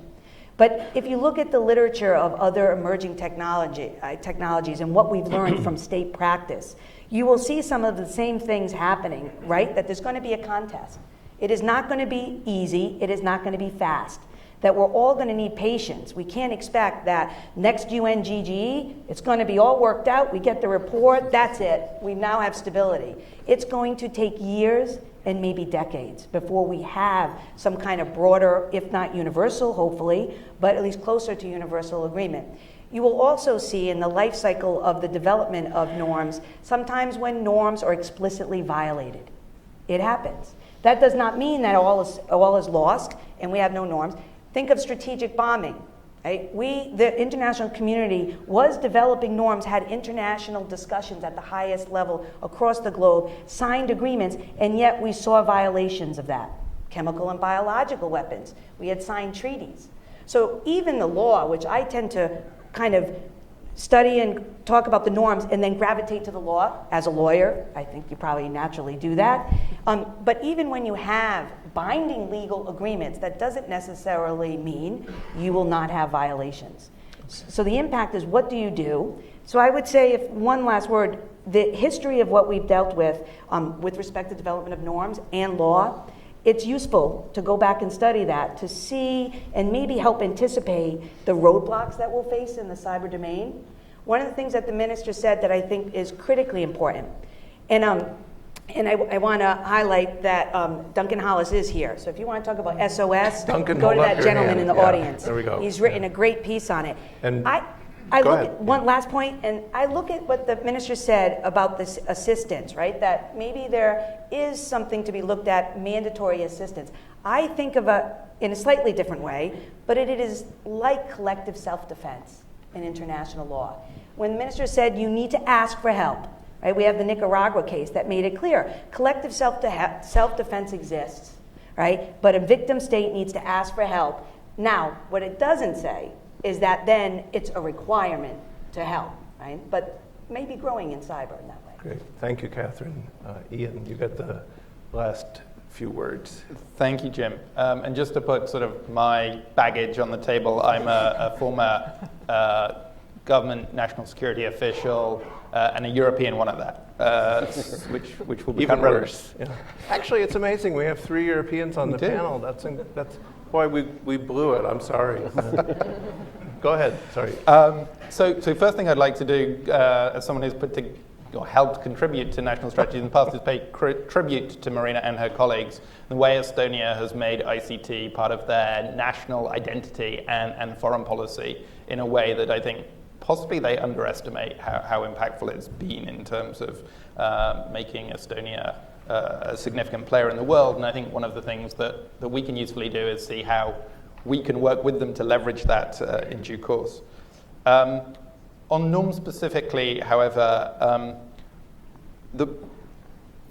But if you look at the literature of other emerging technologies and what we've learned from state practice, you will see some of the same things happening, right? That there's going to be a contest. It is not going to be easy. It is not going to be fast. That we're all going to need patience. We can't expect that next UNGGE, it's going to be all worked out, we get the report, that's it. We now have stability. It's going to take years and maybe decades before we have some kind of broader, if not universal, hopefully, but at least closer to universal agreement. You will also see in the life cycle of the development of norms, sometimes when norms are explicitly violated. It happens. That does not mean that all is lost and we have no norms. Think of strategic bombing. Right? The international community was developing norms, had international discussions at the highest level across the globe, signed agreements, and yet we saw violations of that. Chemical and biological weapons. We had signed treaties. So even the law, which I tend to kind of study and talk about the norms and then gravitate to the law as a lawyer, I think you probably naturally do that. But even when you have binding legal agreements, that doesn't necessarily mean you will not have violations. So the impact is, what do you do? So I would say, if one last word, the history of what we've dealt with respect to development of norms and law, it's useful to go back and study that, to see and maybe help anticipate the roadblocks that we'll face in the cyber domain. One of the things that the minister said that I think is critically important, and I want to highlight that Duncan Hollis is here. So if you want to talk about SOS, Duncan, go to hold up that your gentleman hand. in the Yeah, audience. there we go. He's written a great piece on it. And I go look ahead. at one last point, and I look at what the minister said about this assistance, right? That maybe there is something to be looked at, mandatory assistance. I think of it in a slightly different way, but it is like collective self-defense in international law. When the minister said you need to ask for help, right? We have the Nicaragua case that made it clear. Collective self-defense exists, right? But a victim state needs to ask for help. Now, what it doesn't say is that then it's a requirement to help, right? But maybe growing in cyber in that way. Great. Thank you, Catherine. Ian, you got the last few words. Thank you, Jim. And just to put sort of my baggage on the table, I'm a former government national security official and a European one at that, which will become Even relevant. worse. Yeah. Actually, it's amazing. We have 3 Europeans on the did. panel. That's why we blew it. I'm sorry. Go ahead. Sorry. So first thing I'd like to do, as someone who's helped contribute to national strategies in the past, is pay tribute to Marina and her colleagues. The way Estonia has made ICT part of their national identity and foreign policy in a way that I think possibly they underestimate how impactful it's been in terms of making Estonia a significant player in the world. And I think one of the things that we can usefully do is see how we can work with them to leverage that in due course. On norms specifically, however, the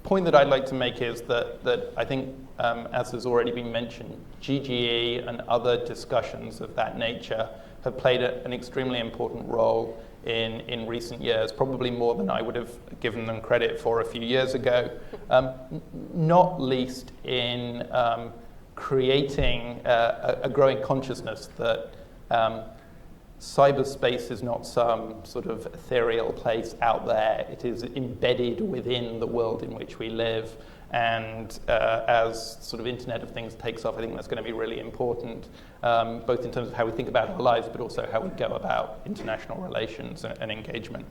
point that I'd like to make is that I think, as has already been mentioned, GGE and other discussions of that nature have played an extremely important role in recent years, probably more than I would have given them credit for a few years ago, not least in creating a growing consciousness that Cyberspace is not some sort of ethereal place out there. It is embedded within the world in which we live. And as sort of Internet of Things takes off, I think that's going to be really important, both in terms of how we think about our lives, but also how we go about international relations and engagement.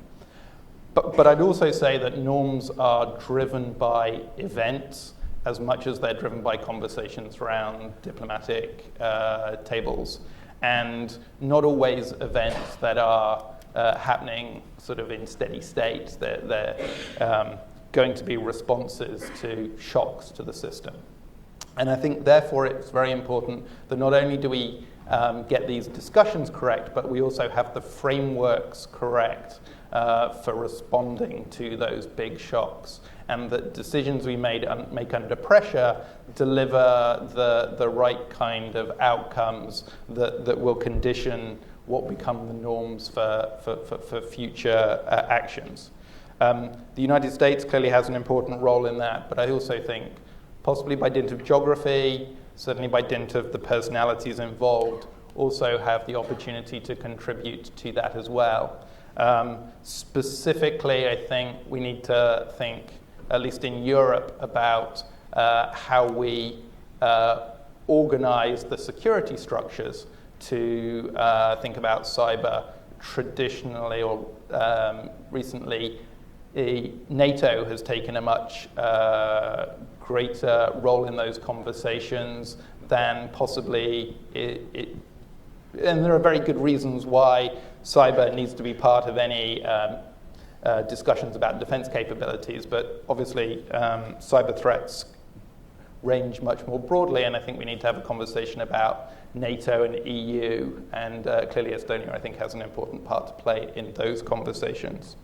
But I'd also say that norms are driven by events as much as they're driven by conversations around diplomatic tables, and not always events that are happening sort of in steady state. They're going to be responses to shocks to the system. And I think, therefore, it's very important that not only do we get these discussions correct, but we also have the frameworks correct for responding to those big shocks, and that decisions we make under pressure deliver the right kind of outcomes that will condition what become the norms for future actions. The United States clearly has an important role in that, but I also think possibly by dint of geography, certainly by dint of the personalities involved, also have the opportunity to contribute to that as well. Specifically, I think we need to think, at least in Europe, about how we organize the security structures to think about cyber. Traditionally or recently, NATO has taken a much greater role in those conversations than possibly it. And there are very good reasons why cyber needs to be part of any discussions about defense capabilities, but obviously cyber threats range much more broadly, and I think we need to have a conversation about NATO and EU, and clearly Estonia, I think, has an important part to play in those conversations.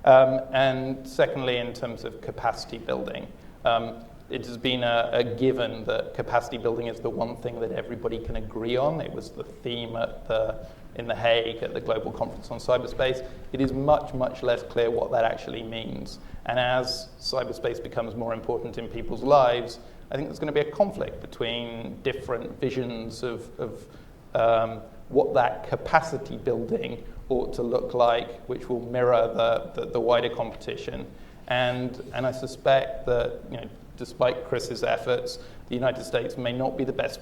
And secondly, in terms of capacity building, it has been a given that capacity building is the one thing that everybody can agree on. It was the theme in The Hague at the Global Conference on Cyberspace. It is much, much less clear what that actually means. And as cyberspace becomes more important in people's lives, I think there's going to be a conflict between different visions of what that capacity building ought to look like, which will mirror the wider competition. And I suspect that, despite Chris's efforts, the United States may not be the best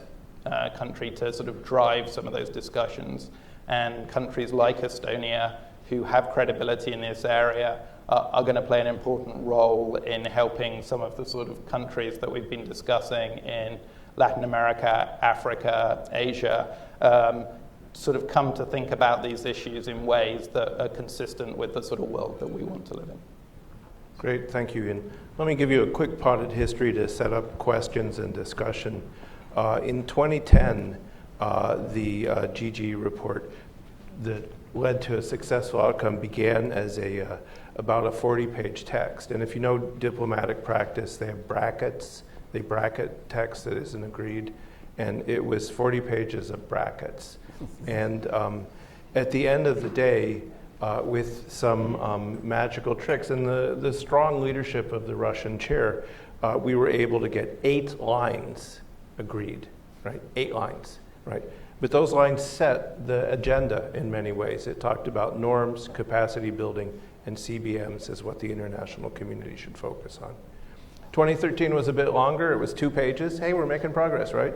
country to sort of drive some of those discussions. And countries like Estonia, who have credibility in this area, are going to play an important role in helping some of the sort of countries that we've been discussing in Latin America, Africa, Asia, sort of come to think about these issues in ways that are consistent with the sort of world that we want to live in. Great, thank you, Ian. Let me give you a quick potted history to set up questions and discussion. In 2010, the GG report that led to a successful outcome began as about a 40-page text. And if you know diplomatic practice, they have brackets. They bracket text that isn't agreed. And it was 40 pages of brackets. And at the end of the day, with some magical tricks and the strong leadership of the Russian chair, we were able to get 8 lines agreed, right? 8 lines, right? But those lines set the agenda in many ways. It talked about norms, capacity building, and CBMs as what the international community should focus on. 2013 was a bit longer. It was 2 pages. Hey, we're making progress, right?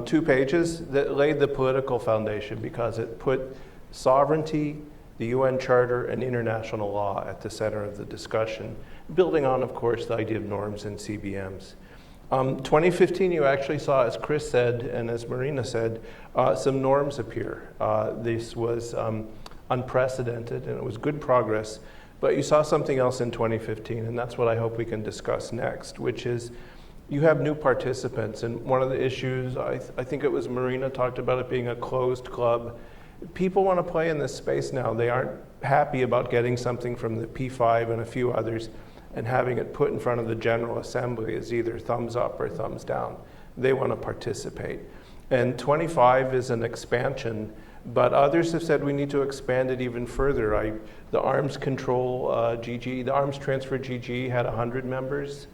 2 pages that laid the political foundation because it put sovereignty, the UN Charter, and international law at the center of the discussion, building on, of course, the idea of norms and CBMs. 2015, you actually saw, as Chris said, and as Marina said, some norms appear. This was unprecedented, and it was good progress, but you saw something else in 2015, and that's what I hope we can discuss next, which is you have new participants, and one of the issues, I think it was Marina talked about it being a closed club. People want to play in this space now. They aren't happy about getting something from the P5 and a few others and having it put in front of the General Assembly as either thumbs up or thumbs down. They want to participate. And 25 is an expansion, but others have said we need to expand it even further. The arms control GG, the arms transfer GG had 100 members.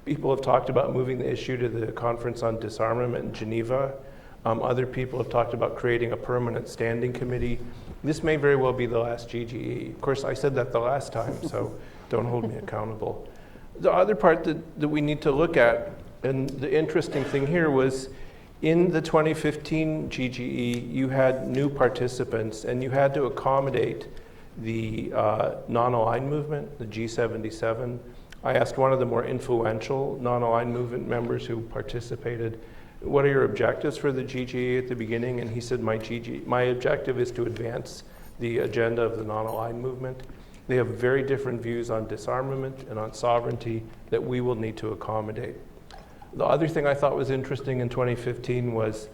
People have talked about moving the issue to the Conference on Disarmament in Geneva. Other people have talked about creating a permanent standing committee. This may very well be the last GGE. Of course, I said that the last time, so don't hold me accountable. The other part that we need to look at, and the interesting thing here was, in the 2015 GGE, you had new participants, and you had to accommodate the non-aligned movement, the G77. I asked one of the more influential non-aligned movement members who participated, what are your objectives for the GGE at the beginning? And he said, my objective is to advance the agenda of the non-aligned movement. They have very different views on disarmament and on sovereignty that we will need to accommodate. The other thing I thought was interesting in 2015 was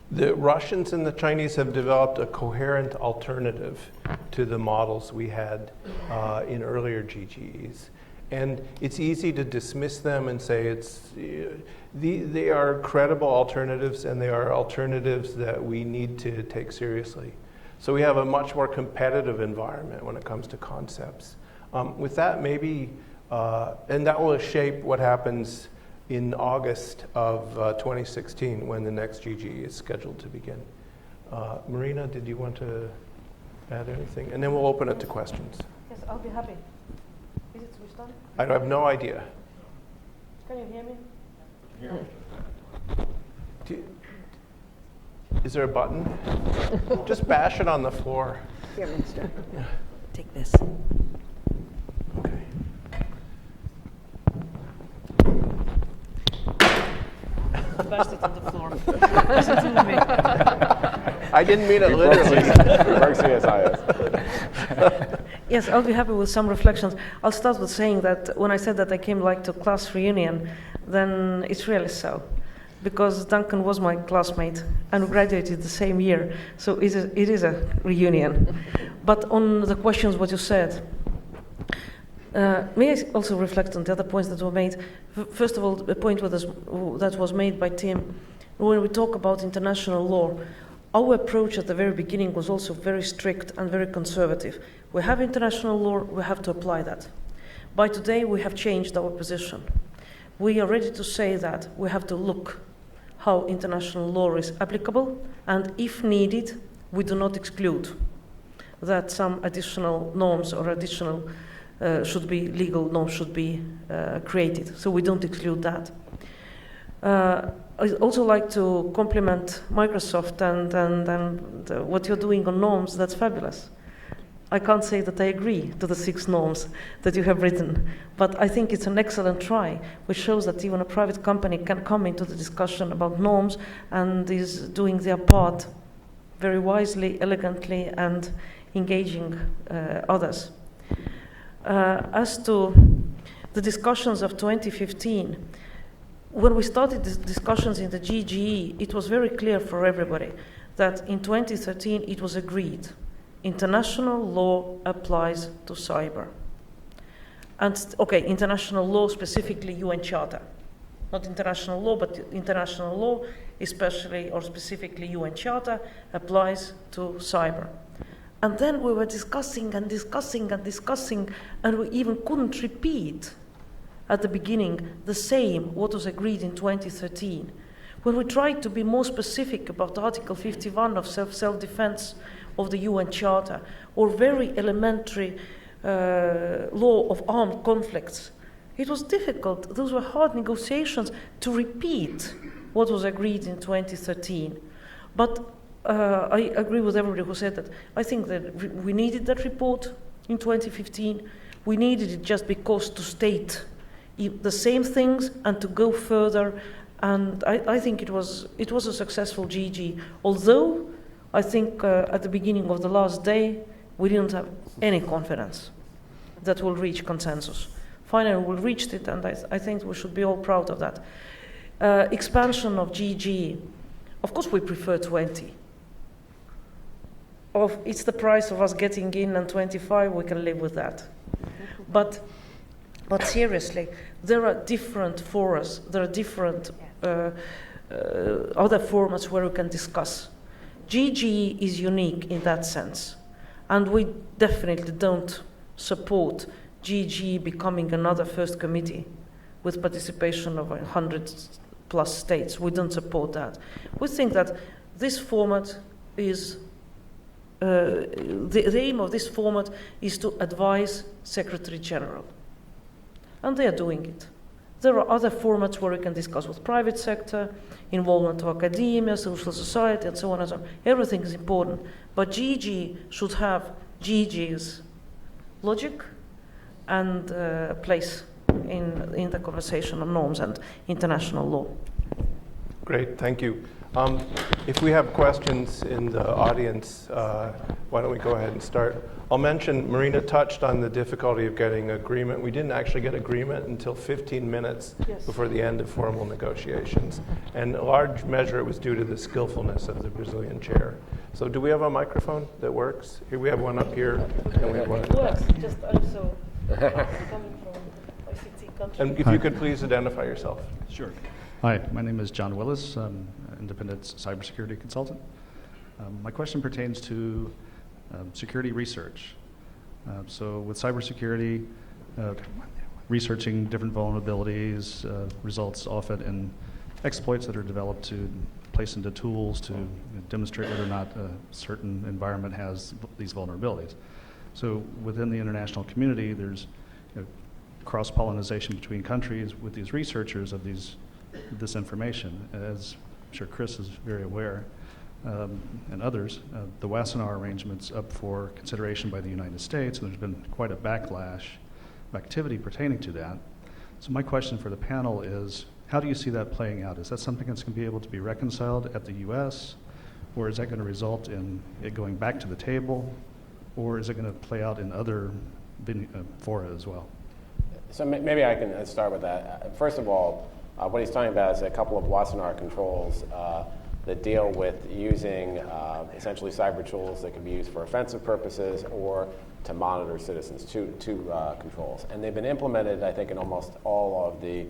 the Russians and the Chinese have developed a coherent alternative to the models we had in earlier GGEs. And it's easy to dismiss them and say they are credible alternatives, and they are alternatives that we need to take seriously. So we have a much more competitive environment when it comes to concepts. With that, maybe, and that will shape what happens in August of 2016 when the next GGE is scheduled to begin. Marina, did you want to add anything? And then we'll open it to questions. Yes, I'll be happy. Is it switched on? I have no idea. Can you hear me? Is there a button? Just bash it on the floor. Here, Minister. Take this. Okay. Bashed it on the floor. Listen to me. I didn't mean it literally. Work CSIS. Yes, I'll be happy with some reflections. I'll start with saying that when I said that I came like to class reunion, then it's really so. Because Duncan was my classmate and we graduated the same year, so it is a reunion. But on the questions what you said, may I also reflect on the other points that were made? First of all, the point that was made by Tim, when we talk about international law, our approach at the very beginning was also very strict and very conservative. We have international law, we have to apply that. By today, we have changed our position. We are ready to say that we have to look how international law is applicable, and if needed, we do not exclude that some additional norms or additional legal norms should be created. So we don't exclude that. I'd also like to compliment Microsoft and what you're doing on norms. That's fabulous. I can't say that I agree to the 6 norms that you have written, but I think it's an excellent try, which shows that even a private company can come into the discussion about norms and is doing their part very wisely, elegantly, and engaging others. As to the discussions of 2015, when we started the discussions in the GGE, it was very clear for everybody that in 2013 it was agreed international law applies to cyber. And international law, specifically UN Charter. Not international law, but international law, especially or specifically UN Charter, applies to cyber. And then we were discussing, and we even couldn't repeat at the beginning the same what was agreed in 2013. When we tried to be more specific about Article 51 of self-defense of the UN Charter, or very elementary law of armed conflicts, it was difficult. Those were hard negotiations to repeat what was agreed in 2013. But I agree with everybody who said that. I think that we needed that report in 2015. We needed it just because to state the same things and to go further. And I think it was a successful GG. Although I think at the beginning of the last day, we didn't have any confidence that we'll reach consensus. Finally, we reached it, and I think we should be all proud of that. Expansion of GG. Of course, we prefer 20. It's the price of us getting in, and 25, we can live with that. But seriously, there are different forums, there are different other formats where we can discuss. GGE is unique in that sense, and we definitely don't support GGE becoming another first committee with participation of 100 plus states. We don't support that. We think that this format is, the aim of this format is to advise Secretary General. And they are doing it. There are other formats where we can discuss with private sector, involvement of academia, social society, and so on and so on. Everything is important. But GG should have GG's logic and place in the conversation on norms and international law. Great, thank you. If we have questions in the audience, why don't we go ahead and start? I'll mention, Marina touched on the difficulty of getting agreement. We didn't actually get agreement until 15 minutes before the end of formal negotiations. And in large measure, it was due to the skillfulness of the Brazilian chair. So do we have a microphone that works? Here we have one up here, and we have one. It works, just also coming from ICT country. And if you could please identify yourself. Sure. Hi, my name is John Willis. I'm an independent cybersecurity consultant. My question pertains to security research. So with cybersecurity, researching different vulnerabilities results often in exploits that are developed to place into tools to demonstrate whether or not a certain environment has these vulnerabilities. So within the international community, there's cross-pollination between countries with these researchers of this information. As I'm sure Chris is very aware, and others, the Wassenaar arrangement's up for consideration by the United States, and there's been quite a backlash of activity pertaining to that. So my question for the panel is, how do you see that playing out? Is that something that's going to be able to be reconciled at the US, or is that going to result in it going back to the table, or is it going to play out in other fora as well? So maybe I can start with that. First of all, what he's talking about is a couple of Wassenaar controls that deal with using essentially cyber tools that can be used for offensive purposes or to monitor citizens, two controls. And they've been implemented, I think, in almost all of the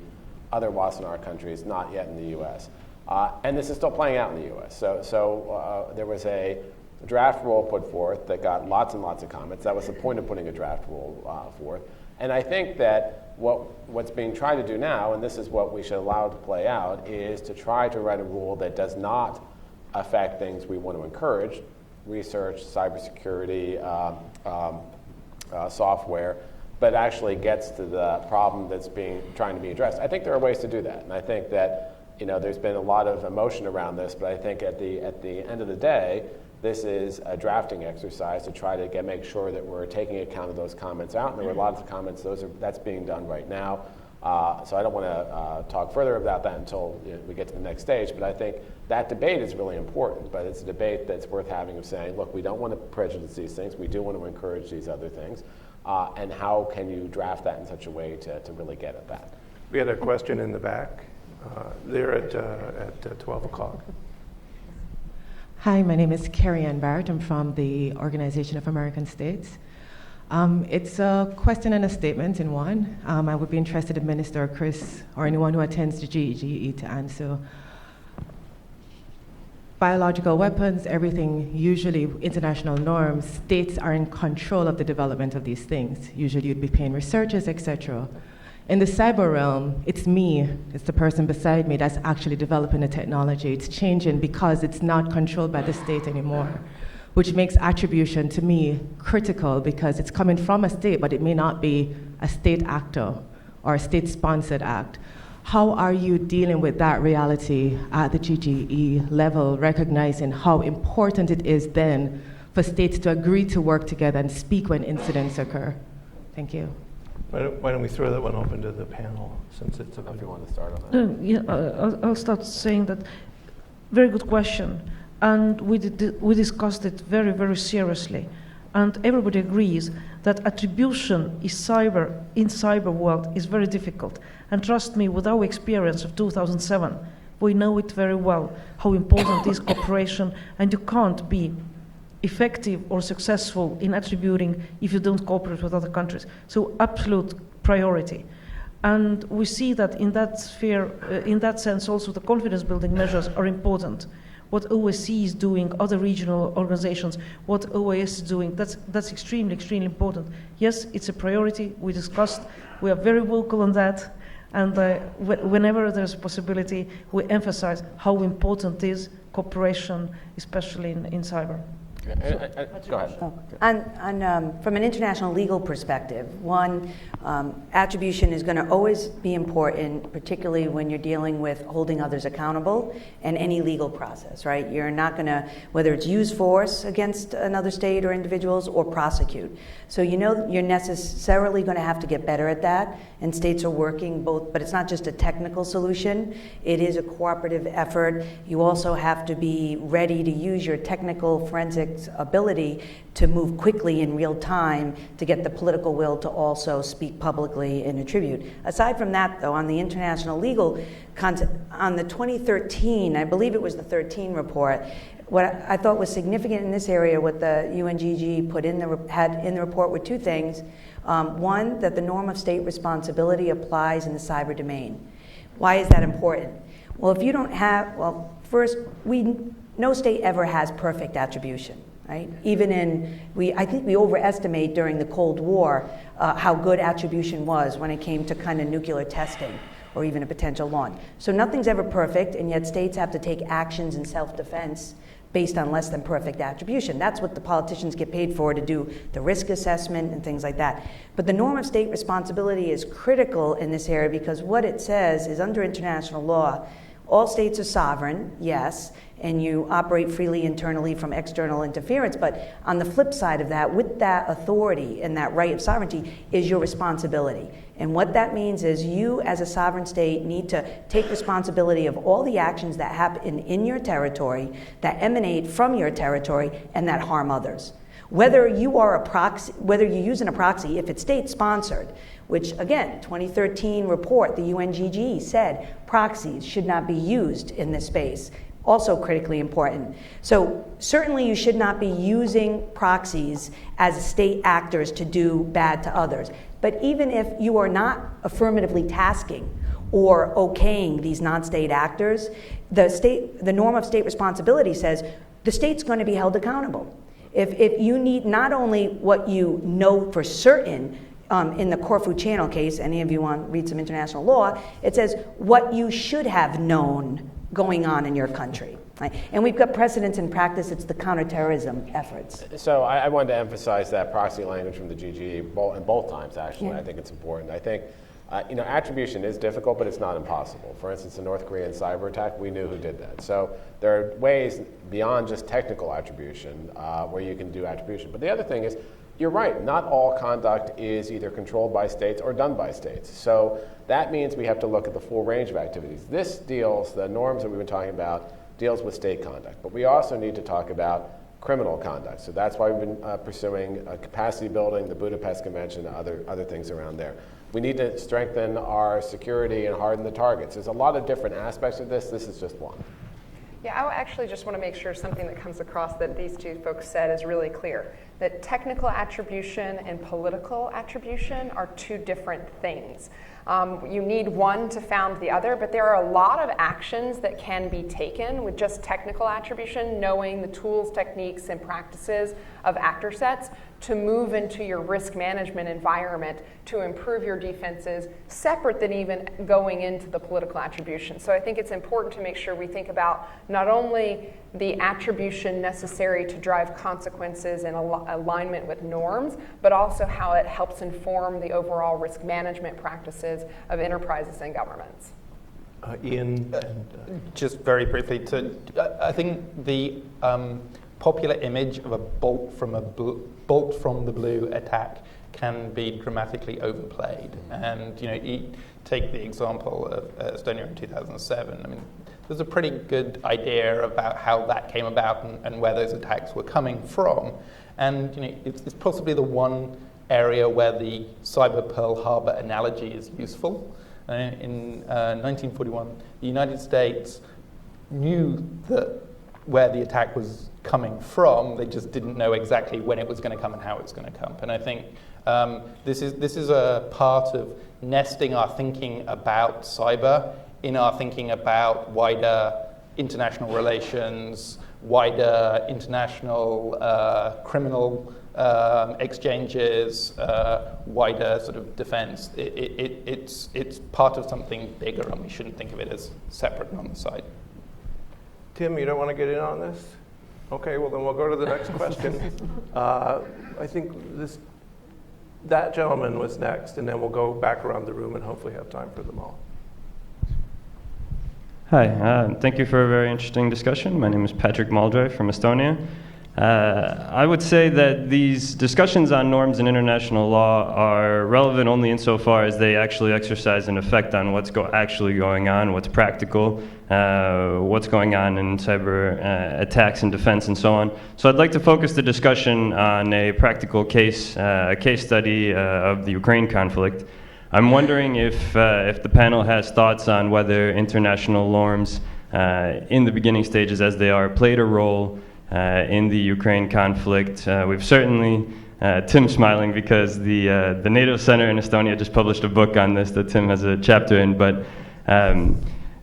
other Wassenaar countries, not yet in the US. And this is still playing out in the US. So there was a draft rule put forth that got lots and lots of comments. That was the point of putting a draft rule forth. And I think that what's being tried to do now, and this is what we should allow to play out, is to try to write a rule that does not affect things we want to encourage, research, cybersecurity, software, but actually gets to the problem that's trying to be addressed. I think there are ways to do that, and I think that there's been a lot of emotion around this, but I think at the end of the day, this is a drafting exercise to try to make sure that we're taking account of those comments out. And there were lots of comments. That's being done right now. So I don't want to talk further about that until we get to the next stage. But I think that debate is really important. But it's a debate that's worth having of saying, look, we don't want to prejudice these things. We do want to encourage these other things. And how can you draft that in such a way to really get at that? We had a question in the back there at 12 o'clock. Hi, my name is Carrie Ann Barrett. I'm from the Organization of American States. It's a question and a statement in one. I would be interested in Minister or Chris or anyone who attends the GEGE to answer. Biological weapons, everything, usually international norms, states are in control of the development of these things. Usually you'd be paying researchers, etc. In the cyber realm, it's me, it's the person beside me that's actually developing the technology. It's changing because it's not controlled by the state anymore, which makes attribution to me critical because it's coming from a state, but it may not be a state actor or a state-sponsored act. How are you dealing with that reality at the GGE level, recognizing how important it is then for states to agree to work together and speak when incidents occur? Thank you. Why don't we throw that one open to the panel, since it's If you want to start on that. I'll start saying that. Very good question. And we discussed it very, very seriously. And everybody agrees that attribution in cyber world is very difficult. And trust me, with our experience of 2007, we know it very well, how important is cooperation, and you can't be effective or successful in attributing if you don't cooperate with other countries. So absolute priority. And we see that in that sphere, in that sense also the confidence building measures are important. What OSCE is doing, other regional organizations, what OAS is doing, that's extremely, extremely important. Yes, it's a priority, we discussed, we are very vocal on that, And whenever there's a possibility, we emphasize how important is cooperation, especially in cyber. Go ahead. From an international legal perspective, one, attribution is going to always be important, particularly when you're dealing with holding others accountable in any legal process, right? You're not going to, whether it's use force against another state or individuals or prosecute. So you know you're necessarily going to have to get better at that, and states are working both, but it's not just a technical solution, it is a cooperative effort. You also have to be ready to use your technical forensics ability to move quickly in real time to get the political will to also speak publicly and attribute. Aside from that, though, on the international legal concept, on the 2013, I believe it was the 13 report, what I thought was significant in this area, what the UNGG had in the report were two things. One, that the norm of state responsibility applies in the cyber domain. Why is that important? Well, if you don't have, well, first, no state ever has perfect attribution, right? Even I think we overestimate during the Cold War how good attribution was when it came to kind of nuclear testing or even a potential launch. So nothing's ever perfect, and yet states have to take actions in self-defense based on less than perfect attribution. That's what the politicians get paid for, to do the risk assessment and things like that. But the norm of state responsibility is critical in this area because what it says is under international law, all states are sovereign, yes, and you operate freely internally from external interference, but on the flip side of that, with that authority and that right of sovereignty is your responsibility. And what that means is you as a sovereign state need to take responsibility of all the actions that happen in your territory, that emanate from your territory, and that harm others. Whether you are a proxy, whether you're using a proxy, if it's state-sponsored, which again, 2013 report, the UNGG said proxies should not be used in this space. Also critically important. So certainly you should not be using proxies as state actors to do bad to others. But even if you are not affirmatively tasking or okaying these non-state actors, the norm of state responsibility says the state's going to be held accountable. If you need not only what you know for certain, in the Corfu Channel case, any of you want to read some international law, it says what you should have known going on in your country. Right? And we've got precedents in practice, it's the counterterrorism efforts. So I wanted to emphasize that proxy language from the GG both times, actually. Yeah. I think it's important. I think attribution is difficult, but it's not impossible. For instance, the North Korean cyber attack, we knew who did that. So there are ways beyond just technical attribution where you can do attribution. But the other thing is, you're right, not all conduct is either controlled by states or done by states. So that means we have to look at the full range of activities. The norms that we've been talking about, deals with state conduct. But we also need to talk about criminal conduct. So that's why we've been pursuing capacity building, the Budapest Convention, other things around there. We need to strengthen our security and harden the targets. There's a lot of different aspects of this. This is just one. Yeah, I actually just want to make sure something that comes across that these two folks said is really clear, that technical attribution and political attribution are two different things. You need one to found the other, but there are a lot of actions that can be taken with just technical attribution, knowing the tools, techniques, and practices of actor sets to move into your risk management environment to improve your defenses, separate than even going into the political attribution. So I think it's important to make sure we think about not only the attribution necessary to drive consequences in alignment with norms, but also how it helps inform the overall risk management practices of enterprises and governments. Ian? Just very briefly, I think the popular image of a bolt from the blue attack can be dramatically overplayed. And you take the example of Estonia in 2007. I mean, there's a pretty good idea about how that came about and where those attacks were coming from. And it's possibly the one area where the cyber Pearl Harbor analogy is useful. In 1941, the United States knew that where the attack was coming from, they just didn't know exactly when it was going to come and how it was going to come. And I think this is a part of nesting our thinking about cyber in our thinking about wider international relations, wider international criminal exchanges, wider sort of defense. It's part of something bigger, and we shouldn't think of it as separate and on the side. Tim, you don't want to get in on this? Okay, well then we'll go to the next question. I think that gentleman was next, and then we'll go back around the room and hopefully have time for them all. Hi, thank you for a very interesting discussion. My name is Patrick Maldry from Estonia. I would say that these discussions on norms in international law are relevant only insofar as they actually exercise an effect on what's actually going on, what's practical, what's going on in cyber attacks and defense and so on. So I'd like to focus the discussion on a practical case, a case study of the Ukraine conflict. I'm wondering if the panel has thoughts on whether international norms in the beginning stages as they are played a role in the Ukraine conflict. We've certainly, Tim's smiling because the NATO Center in Estonia just published a book on this that Tim has a chapter in, but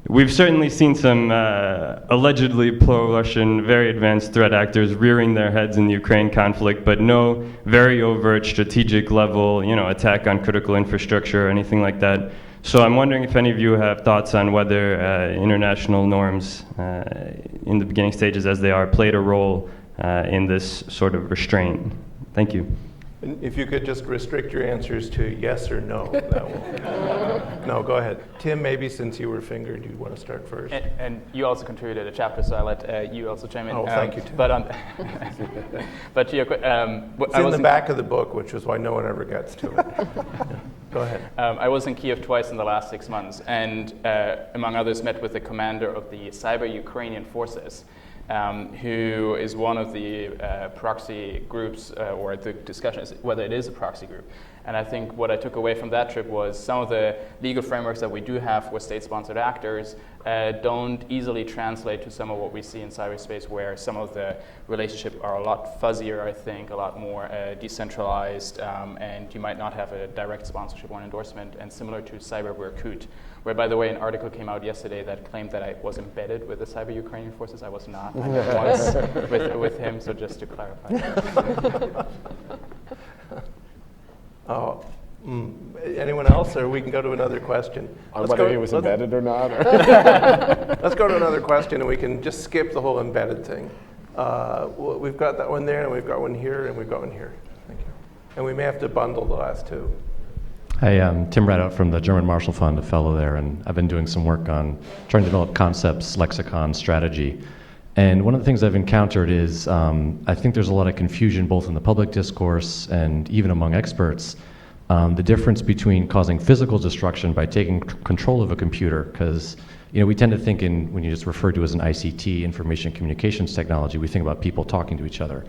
we've certainly seen some allegedly pro-Russian, very advanced threat actors rearing their heads in the Ukraine conflict, but no very overt strategic level, attack on critical infrastructure or anything like that. So I'm wondering if any of you have thoughts on whether international norms in the beginning stages as they are played a role in this sort of restraint. Thank you. And if you could just restrict your answers to yes or no, that will. No, go ahead. Tim, maybe since you were fingered, you want to start first. And you also contributed a chapter, so I'll let you also chime in. Oh, thank you, Tim. But to your it's in the back of the book, which is why no one ever gets to it. Yeah. Go ahead. I was in Kiev twice in the last 6 months, and among others met with the commander of the cyber Ukrainian forces, who is one of the proxy groups, or the discussion is whether it is a proxy group. And I think what I took away from that trip was some of the legal frameworks that we do have for state-sponsored actors don't easily translate to some of what we see in cyberspace, where some of the relationships are a lot fuzzier, I think, a lot more decentralized, and you might not have a direct sponsorship or endorsement, and similar to cyber Berkut, where, by the way, an article came out yesterday that claimed that I was embedded with the cyber Ukrainian forces. I was not. I was with him, so just to clarify. Oh, anyone else, or we can go to another question? On whether he was embedded or not? Let's go to another question, and we can just skip the whole embedded thing. We've got that one there, and we've got one here, and we've got one here. Thank you. And we may have to bundle the last two. Hi, I'm Tim Redout from the German Marshall Fund, a fellow there, and I've been doing some work on trying to develop concepts, lexicon, strategy. And one of the things I've encountered is I think there's a lot of confusion both in the public discourse and even among experts, the difference between causing physical destruction by taking control of a computer, because we tend to think when you just refer to as an ICT, information communications technology, we think about people talking to each other.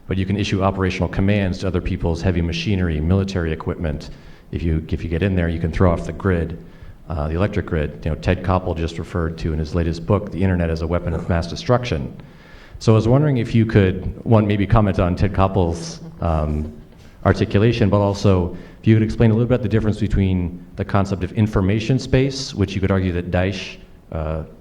But you can issue operational commands to other people's heavy machinery, military equipment. If you get in there, you can throw off the grid. The electric grid. Ted Koppel just referred to in his latest book, The Internet as a Weapon of Mass Destruction. So I was wondering if you could, one, maybe comment on Ted Koppel's articulation, but also if you could explain a little bit the difference between the concept of information space, which you could argue that Daesh,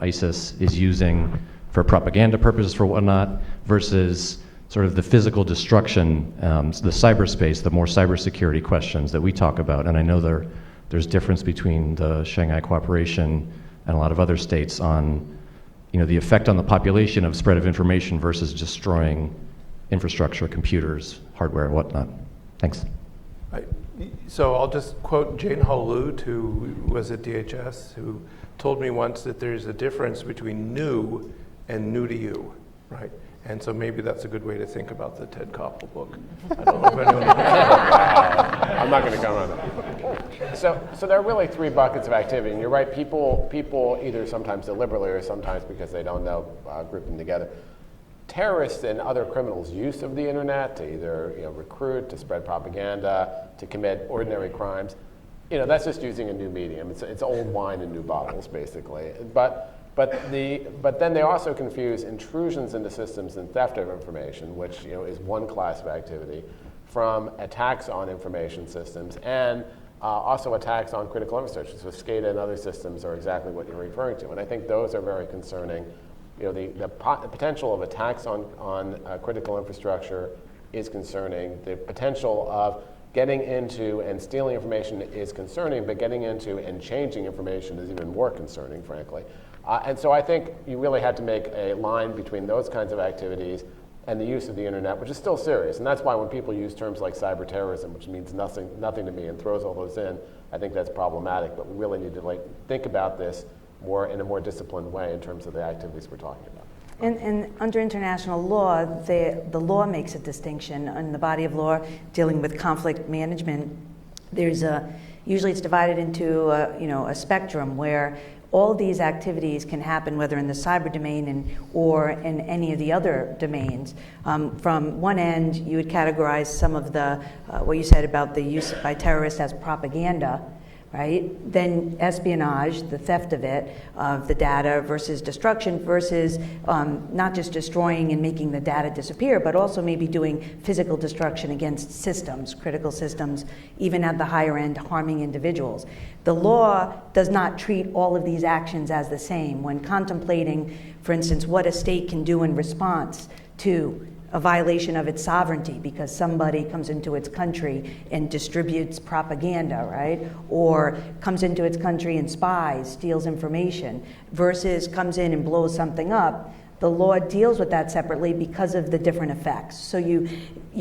ISIS, is using for propaganda purposes, for whatnot, versus sort of the physical destruction, the cyberspace, the more cybersecurity questions that we talk about. And I know there's difference between the Shanghai Cooperation and a lot of other states on, the effect on the population of spread of information versus destroying infrastructure, computers, hardware, and whatnot. Thanks. So I'll just quote Jane Hall Lute, who was at DHS, who told me once that there's a difference between new and new to you, right? And so maybe that's a good way to think about the Ted Koppel book. I don't know if anyone I'm not going to comment on that. So there are really three buckets of activity, and you're right, people either sometimes deliberately or sometimes because they don't know, group them together. Terrorists and other criminals' use of the internet to either recruit, to spread propaganda, to commit ordinary crimes, that's just using a new medium. It's old wine in new bottles, basically. But then they also confuse intrusions into systems and theft of information, which is one class of activity, from attacks on information systems and also attacks on critical infrastructure. So SCADA and other systems are exactly what you're referring to, and I think those are very concerning. the potential of attacks on critical infrastructure is concerning. The potential of getting into and stealing information is concerning, but getting into and changing information is even more concerning, frankly. And so I think you really had to make a line between those kinds of activities and the use of the internet, which is still serious. And that's why when people use terms like cyber terrorism, which means nothing to me, and throws all those in, I think that's problematic. But we really need to think about this in a more disciplined way in terms of the activities we're talking about. And under international law, the law makes a distinction in the body of law dealing with conflict management. There's usually it's divided into a spectrum where all these activities can happen whether in the cyber domain or in any of the other domains. From one end, you would categorize some of the what you said about the use by terrorists as propaganda. Right? Then espionage, the theft of it, of the data versus destruction versus not just destroying and making the data disappear, but also maybe doing physical destruction against systems, critical systems, even at the higher end, harming individuals. The law does not treat all of these actions as the same. When contemplating, for instance, what a state can do in response to a violation of its sovereignty because somebody comes into its country and distributes propaganda, right? Or comes into its country and spies, steals information, versus comes in and blows something up. The law deals with that separately because of the different effects. So you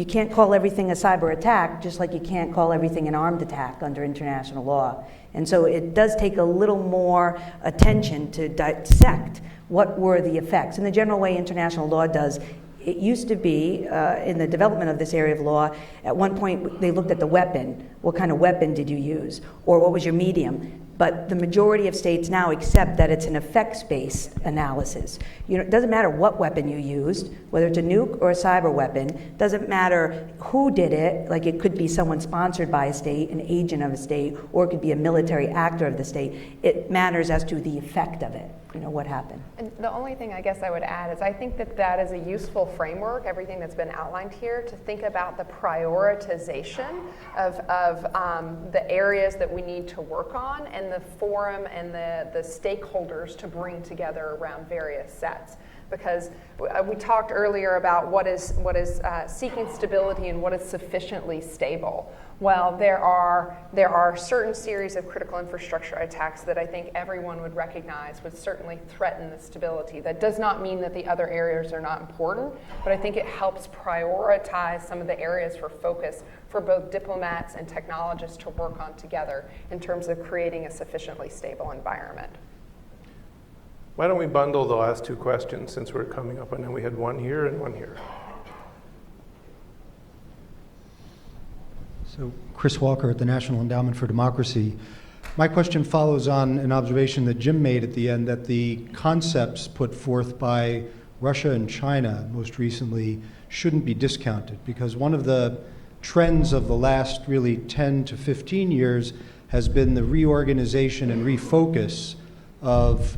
can't call everything a cyber attack, just like you can't call everything an armed attack under international law. And so it does take a little more attention to dissect what were the effects. In the general way international law does, it used to be, in the development of this area of law, at one point they looked at the weapon. What kind of weapon did you use? Or what was your medium? But the majority of states now accept that it's an effects-based analysis. It doesn't matter what weapon you used, whether it's a nuke or a cyber weapon, doesn't matter who did it, like it could be someone sponsored by a state, an agent of a state, or it could be a military actor of the state. It matters as to the effect of it, what happened. And the only thing I guess I would add is I think that is a useful framework, everything that's been outlined here, to think about the prioritization of the areas that we need to work on and the forum and the stakeholders to bring together around various sets. Because we talked earlier about what is seeking stability and what is sufficiently stable. Well, there are certain series of critical infrastructure attacks that I think everyone would recognize would certainly threaten the stability. That does not mean that the other areas are not important, but I think it helps prioritize some of the areas for focus for both diplomats and technologists to work on together in terms of creating a sufficiently stable environment. Why don't we bundle the last two questions since we're coming up? I know we had one here and one here. So, Chris Walker at the National Endowment for Democracy. My question follows on an observation that Jim made at the end, that the concepts put forth by Russia and China most recently shouldn't be discounted, because one of the trends of the last really 10 to 15 years has been the reorganization and refocus of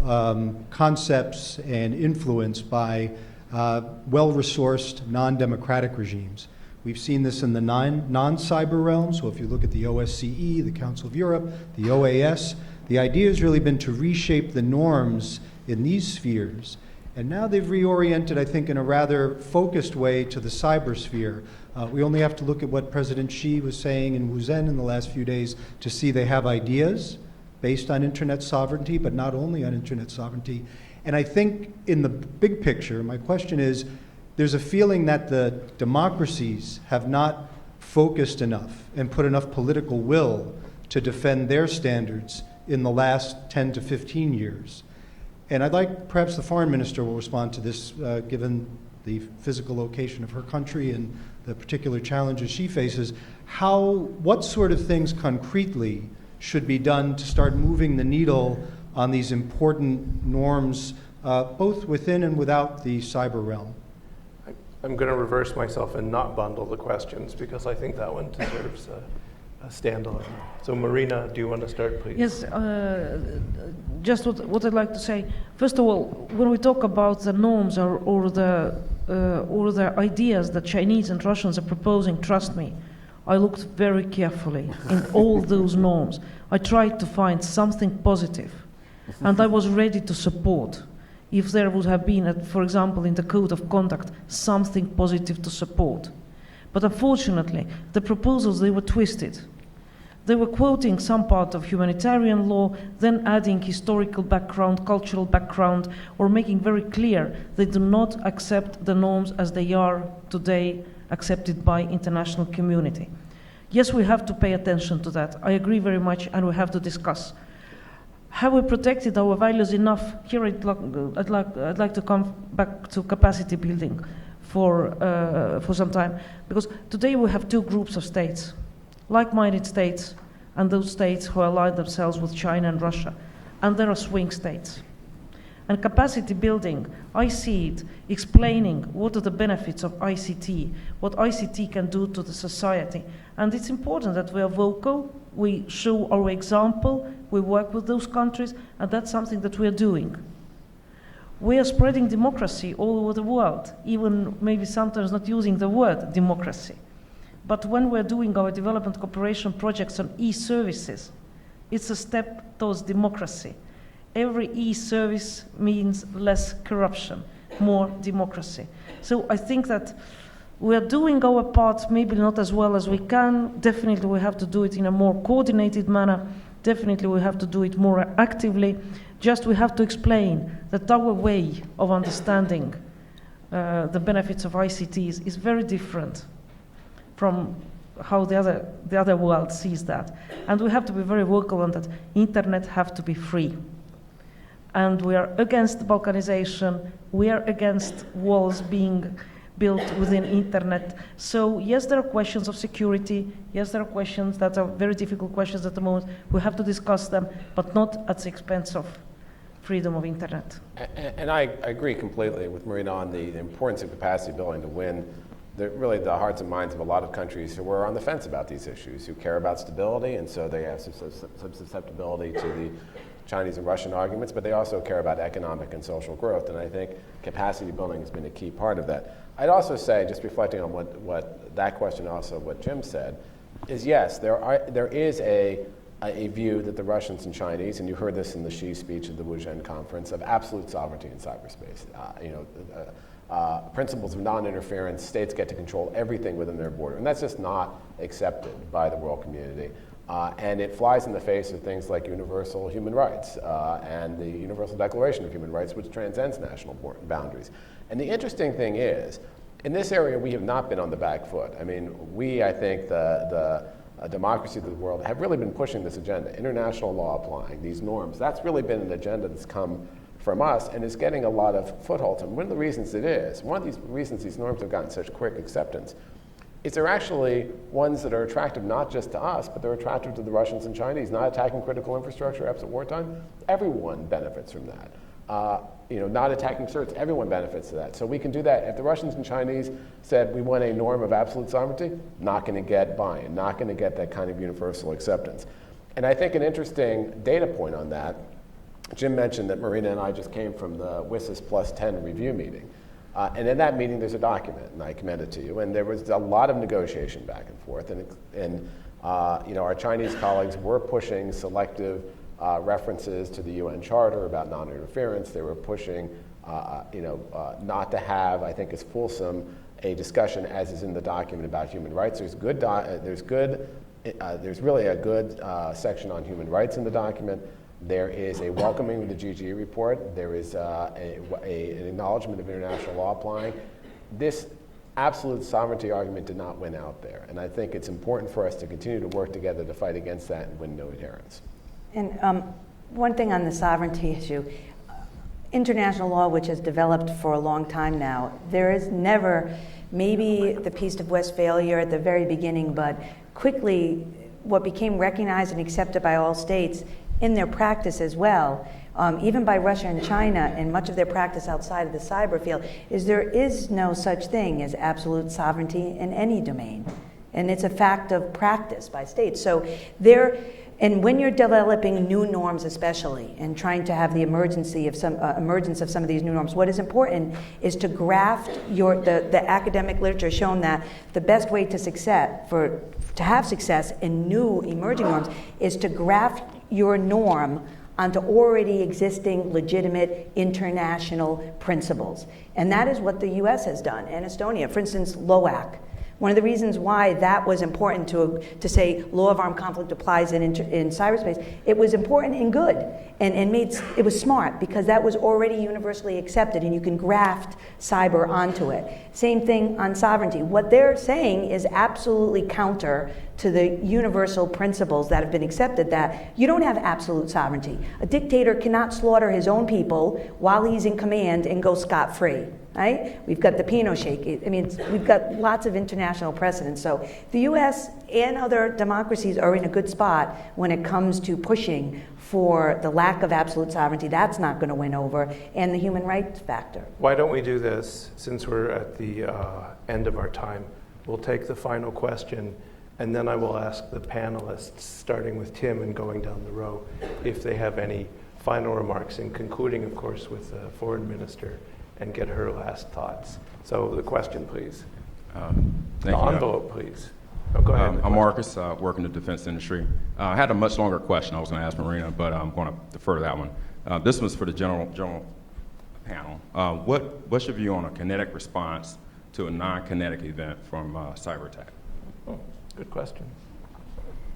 concepts and influence by well-resourced, non-democratic regimes. We've seen this in the non-cyber realm, so if you look at the OSCE, the Council of Europe, the OAS, the idea has really been to reshape the norms in these spheres. And now they've reoriented, I think, in a rather focused way to the cyber sphere. We only have to look at what President Xi was saying in Wuzhen in the last few days to see they have ideas based on internet sovereignty, but not only on internet sovereignty. And I think in the big picture, my question is, there's a feeling that the democracies have not focused enough and put enough political will to defend their standards in the last 10 to 15 years. And I'd like, perhaps the foreign minister will respond to this, given the physical location of her country and the particular challenges she faces. What sort of things concretely should be done to start moving the needle on these important norms, both within and without the cyber realm? I'm going to reverse myself and not bundle the questions, because I think that one deserves a standalone. So Marina, do you want to start, please? Yes, just what I'd like to say. First of all, when we talk about the norms or the ideas that Chinese and Russians are proposing, trust me, I looked very carefully in all those norms. I tried to find something positive, and I was ready to support if there would have been, for example, in the code of conduct, something positive to support. But unfortunately, the proposals, they were twisted. They were quoting some part of humanitarian law, then adding historical background, cultural background, or making very clear they do not accept the norms as they are today accepted by international community. Yes, we have to pay attention to that. I agree very much, and we have to discuss. Have we protected our values enough? Here I'd like to come back to capacity building for some time, because today we have two groups of states, like-minded states and those states who align themselves with China and Russia, and there are swing states. And capacity building, I see it explaining what are the benefits of ICT, what ICT can do to the society. And it's important that we are vocal, we show our example, we work with those countries, and that's something that we are doing. We are spreading democracy all over the world, even maybe sometimes not using the word democracy. But when we're doing our development cooperation projects on e-services, it's a step towards democracy. Every e-service means less corruption, more democracy. So I think that we are doing our part, maybe not as well as we can. Definitely we have to do it in a more coordinated manner. Definitely we have to do it more actively. Just we have to explain that our way of understanding the benefits of ICTs is very different from how the other world sees that. And we have to be very vocal on that. Internet have to be free. And we are against balkanization. We are against walls being built within internet. So yes, there are questions of security. Yes, there are questions that are very difficult questions at the moment. We have to discuss them, but not at the expense of freedom of internet. And I agree completely with Marina on the importance of capacity building to win really the hearts and minds of a lot of countries who are on the fence about these issues, who care about stability, and so they have some susceptibility to the Chinese and Russian arguments, but they also care about economic and social growth, and I think capacity building has been a key part of that. I'd also say, just reflecting on what that question, also what Jim said, is yes, there is a view that the Russians and Chinese, and you heard this in the Xi speech at the Wuzhen conference, of absolute sovereignty in cyberspace. Principles of non-interference, states get to control everything within their border, and that's just not accepted by the world community. And it flies in the face of things like universal human rights and the Universal Declaration of Human Rights, which transcends national boundaries. And the interesting thing is, in this area, we have not been on the back foot. I mean, I think, the democracies of the world have really been pushing this agenda, international law applying, these norms. That's really been an agenda that's come from us and is getting a lot of footholds. And one of the reasons it is, one of these reasons these norms have gotten such quick acceptance, is they're actually ones that are attractive not just to us, but they're attractive to the Russians and Chinese. Not attacking critical infrastructure at wartime, everyone benefits from that. Not attacking certs, everyone benefits to that. So we can do that. If the Russians and Chinese said we want a norm of absolute sovereignty, not going to get buy-in, not going to get that kind of universal acceptance. And I think an interesting data point on that, Jim mentioned that Marina and I just came from the WSIS Plus 10 review meeting. And in that meeting, there's a document, and I commend it to you. And there was a lot of negotiation back and forth. And our Chinese colleagues were pushing selective references to the UN Charter about non-interference. They were pushing, not to have, I think, as fulsome a discussion as is in the document about human rights. There's really a good section on human rights in the document. There is a welcoming of the GG report. There is an acknowledgement of international law applying. This absolute sovereignty argument did not win out there. And I think it's important for us to continue to work together to fight against that and win no adherence. And one thing on the sovereignty issue, international law, which has developed for a long time now, there is never, maybe the Peace of Westphalia at the very beginning, but quickly what became recognized and accepted by all states in their practice as well, even by Russia and China, and much of their practice outside of the cyber field, is there is no such thing as absolute sovereignty in any domain. And it's a fact of practice by states. So and when you're developing new norms especially, and trying to have the emergence of some of these new norms, what is important is to graft the academic literature has shown that the best way to have success in new emerging norms is to graft your norm onto already existing legitimate international principles. And that is what the US has done, and Estonia. For instance, LOAC. One of the reasons why that was important to say law of armed conflict applies in cyberspace, it was important and good, and it was smart because that was already universally accepted, and you can graft cyber onto it. Same thing on sovereignty. What they're saying is absolutely counter to the universal principles that have been accepted, that you don't have absolute sovereignty. A dictator cannot slaughter his own people while he's in command and go scot-free. Right? We've got the Pinochet. I mean, we've got lots of international precedents. So the U.S. and other democracies are in a good spot when it comes to pushing for the lack of absolute sovereignty. That's not going to win over, and the human rights factor. Why don't we do this, since we're at the end of our time? We'll take the final question, and then I will ask the panelists, starting with Tim and going down the row, if they have any final remarks, and concluding, of course, with the foreign minister, and get her last thoughts. So the question, please. The envelope, please. Oh, go ahead. I'm Marcus, work in the defense industry. I had a much longer question I was going to ask Marina, but I'm going to defer to that one. This was for the general panel. What's your view on a kinetic response to a non-kinetic event from cyber attack? Oh, good question.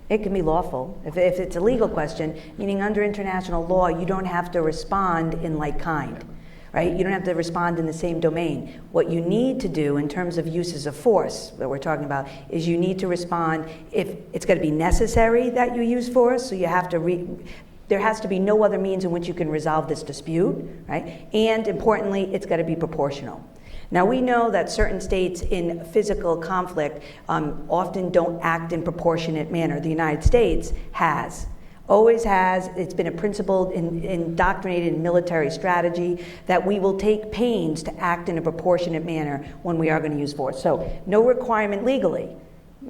It can be lawful. If it's a legal question, meaning under international law, you don't have to respond in like kind. Right? You don't have to respond in the same domain. What you need to do in terms of uses of force that we're talking about is you need to respond if it's going to be necessary that you use force, so you have to there has to be no other means in which you can resolve this dispute, right? And importantly, it's got to be proportional. Now, we know that certain states in physical conflict often don't act in proportionate manner. The United States has. Always has. It's been a principle indoctrinated in military strategy that we will take pains to act in a proportionate manner when we are going to use force. So no requirement legally.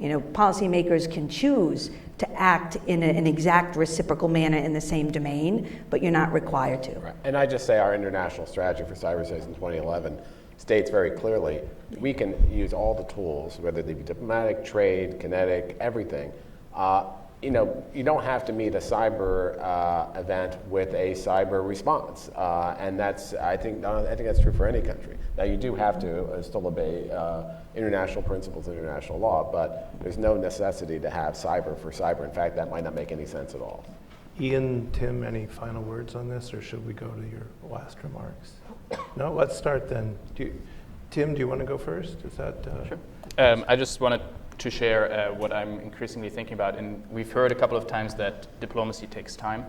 You know, policymakers can choose to act in an exact reciprocal manner in the same domain, but you're not required to. Right. And I just say our international strategy for cyberspace in 2011 states very clearly we can use all the tools, whether they be diplomatic, trade, kinetic, everything. You know, you don't have to meet a cyber event with a cyber response, and that's I think that's true for any country. Now you do have to still obey international principles, international law, but there's no necessity to have cyber for cyber. In fact, that might not make any sense at all. Ian, Tim, any final words on this, or should we go to your last remarks? No, let's start then. Tim, do you want to go first? Is that Sure. I just wanted to share what I'm increasingly thinking about. And we've heard a couple of times that diplomacy takes time.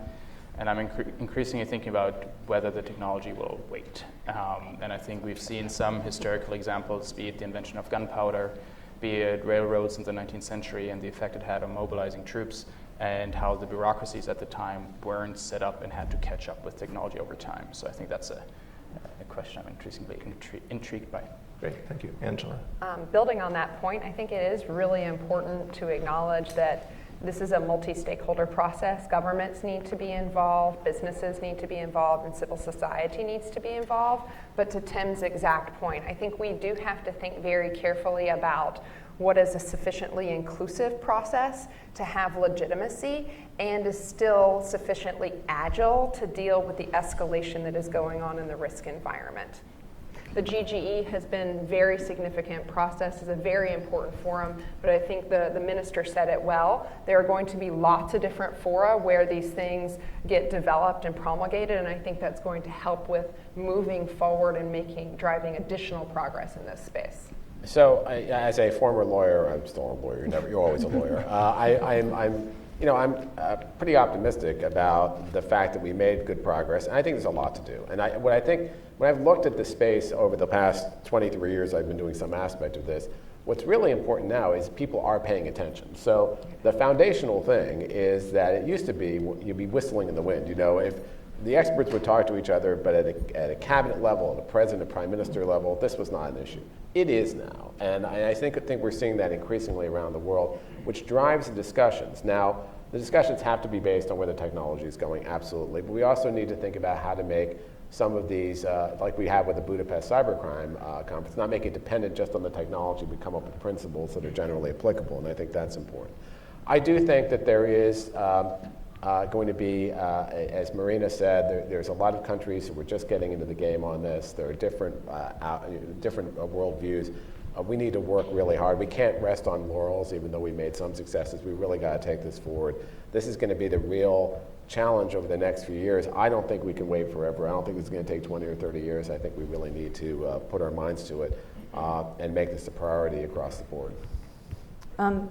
And I'm increasingly thinking about whether the technology will wait. And I think we've seen some historical examples, be it the invention of gunpowder, be it railroads in the 19th century and the effect it had on mobilizing troops, and how the bureaucracies at the time weren't set up and had to catch up with technology over time. So I think that's a question I'm increasingly intrigued by. Great, thank you. Angela. Building on that point, I think it is really important to acknowledge that this is a multi-stakeholder process. Governments need to be involved, businesses need to be involved, and civil society needs to be involved. But to Tim's exact point, I think we do have to think very carefully about what is a sufficiently inclusive process to have legitimacy and is still sufficiently agile to deal with the escalation that is going on in the risk environment. The GGE has been very significant process, is a very important forum, but I think the minister said it well. There are going to be lots of different fora where these things get developed and promulgated, and I think that's going to help with moving forward and driving additional progress in this space. So, as a former lawyer, I'm still a lawyer. You're always a lawyer. I'm pretty optimistic about the fact that we made good progress, and I think there's a lot to do. And when I've looked at the space over the past 23 years, I've been doing some aspect of this. What's really important now is people are paying attention. So the foundational thing is that it used to be you'd be whistling in the wind. You know, if the experts would talk to each other, but at a cabinet level, at a president, prime minister level, this was not an issue. It is now, and I think we're seeing that increasingly around the world, which drives the discussions. Now, the discussions have to be based on where the technology is going, absolutely, but we also need to think about how to make some of these, like we have with the Budapest Cybercrime Conference, not make it dependent just on the technology, but come up with principles that are generally applicable, and I think that's important. I do think that there is going to be, as Marina said, there's a lot of countries who are just getting into the game on this. There are different worldviews. We need to work really hard. We can't rest on laurels, even though we made some successes. We really got to take this forward. This is going to be the real challenge over the next few years. I don't think we can wait forever. I don't think it's going to take 20 or 30 years. I think we really need to put our minds to it and make this a priority across the board.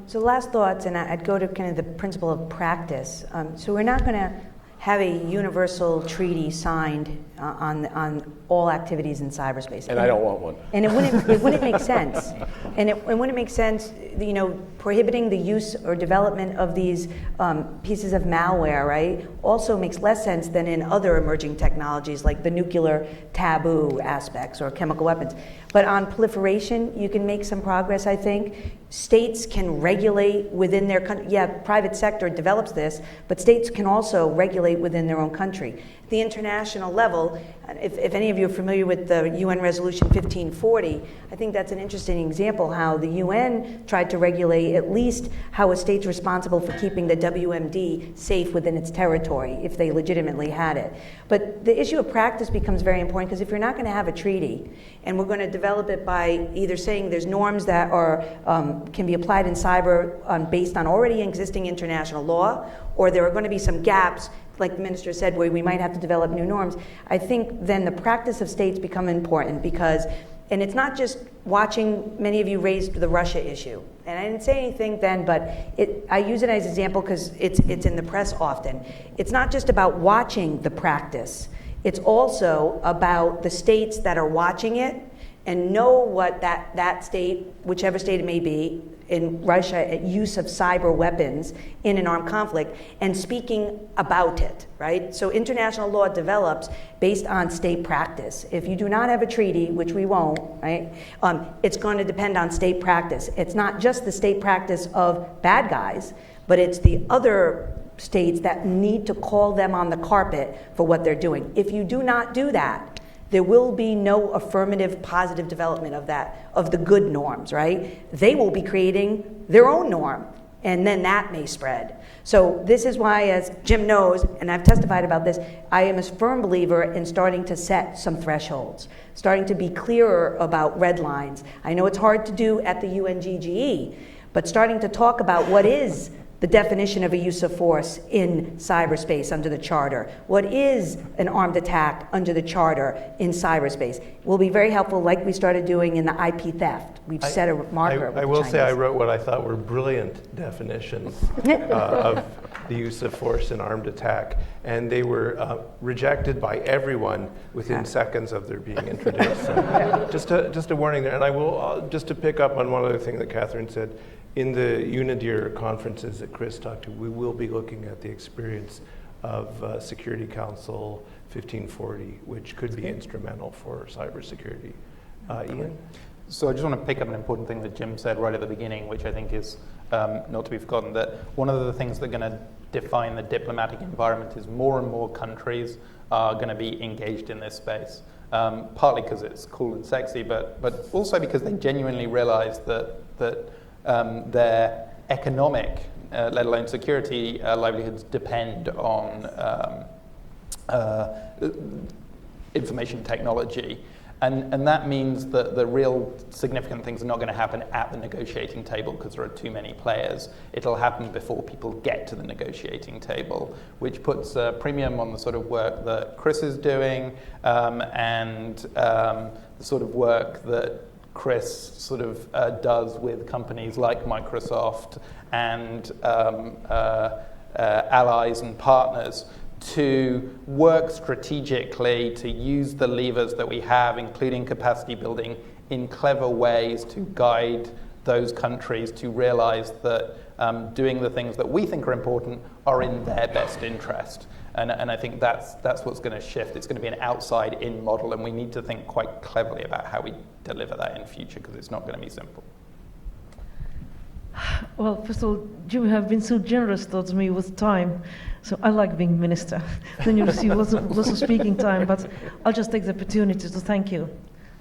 So last thoughts, and I'd go to kind of the principle of practice. So we're not going to have a universal treaty signed on all activities in cyberspace. And I don't want one. And it wouldn't make sense. And it wouldn't make sense, you know, prohibiting the use or development of these pieces of malware, right, also makes less sense than in other emerging technologies like the nuclear taboo aspects or chemical weapons. But on proliferation, you can make some progress, I think. States can regulate within their country. Yeah, private sector develops this, but states can also regulate within their own country. At the international level, if any of you are familiar with the UN Resolution 1540, I think that's an interesting example how the UN tried to regulate at least how a state's responsible for keeping the WMD safe within its territory, if they legitimately had it. But the issue of practice becomes very important, because if you're not going to have a treaty, and we're going to develop it by either saying there's norms that are can be applied in cyber based on already existing international law, or there are going to be some gaps, like the minister said, where we might have to develop new norms, I think then the practice of states become important, because, and it's not just watching, many of you raised the Russia issue, and I didn't say anything then, but I use it as an example because it's in the press often. It's not just about watching the practice, it's also about the states that are watching it and know what that state, whichever state it may be, in Russia, use of cyber weapons in an armed conflict, and speaking about it, right? So international law develops based on state practice. If you do not have a treaty, which we won't, right, it's going to depend on state practice. It's not just the state practice of bad guys, but it's the other states that need to call them on the carpet for what they're doing. If you do not do that, there will be no affirmative positive development of the good norms, right? They will be creating their own norm, and then that may spread. So this is why, as Jim knows, and I've testified about this, I am a firm believer in starting to set some thresholds, starting to be clearer about red lines. I know it's hard to do at the UNGGE, but starting to talk about what is the definition of a use of force in cyberspace under the Charter. What is an armed attack under the Charter in cyberspace? Will be very helpful, like we started doing in the IP theft. We've set a marker. I will say I wrote what I thought were brilliant definitions of the use of force in armed attack, and they were rejected by everyone within seconds of their being introduced. So just a warning there, and I will, just to pick up on one other thing that Catherine said, in the UNIDIR conferences that Chris talked to, we will be looking at the experience of Security Council 1540, which could be instrumental for cybersecurity. Ian? So I just want to pick up an important thing that Jim said right at the beginning, which I think is not to be forgotten, that one of the things that are going to define the diplomatic environment is more and more countries are going to be engaged in this space. Partly because it's cool and sexy, but also because they genuinely realize that their economic, let alone security, livelihoods depend on information technology. And that means that the real significant things are not going to happen at the negotiating table because there are too many players. It'll happen before people get to the negotiating table, which puts a premium on the sort of work that Chris is doing and the sort of work that Chris sort of does with companies like Microsoft and allies and partners to work strategically, to use the levers that we have, including capacity building, in clever ways to guide those countries to realize that doing the things that we think are important are in their best interest. And I think that's what's going to shift. It's going to be an outside-in model, and we need to think quite cleverly about how we deliver that in future, because it's not going to be simple. Well, first of all, Jim have been so generous towards me with time, so I like being minister. Then you receive lots of speaking time, but I'll just take the opportunity to thank you,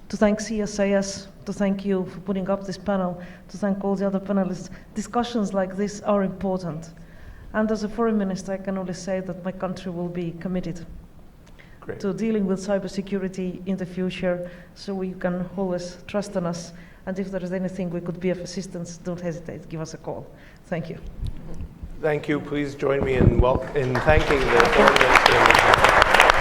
to thank CSIS, to thank you for putting up this panel, to thank all the other panelists. Discussions like this are important. And as a foreign minister, I can only say that my country will be committed Great. to dealing with cybersecurity in the future, so you can always trust in us. And if there is anything we could be of assistance, don't hesitate, give us a call. Thank you. Thank you. Please join me in thanking the foreign minister.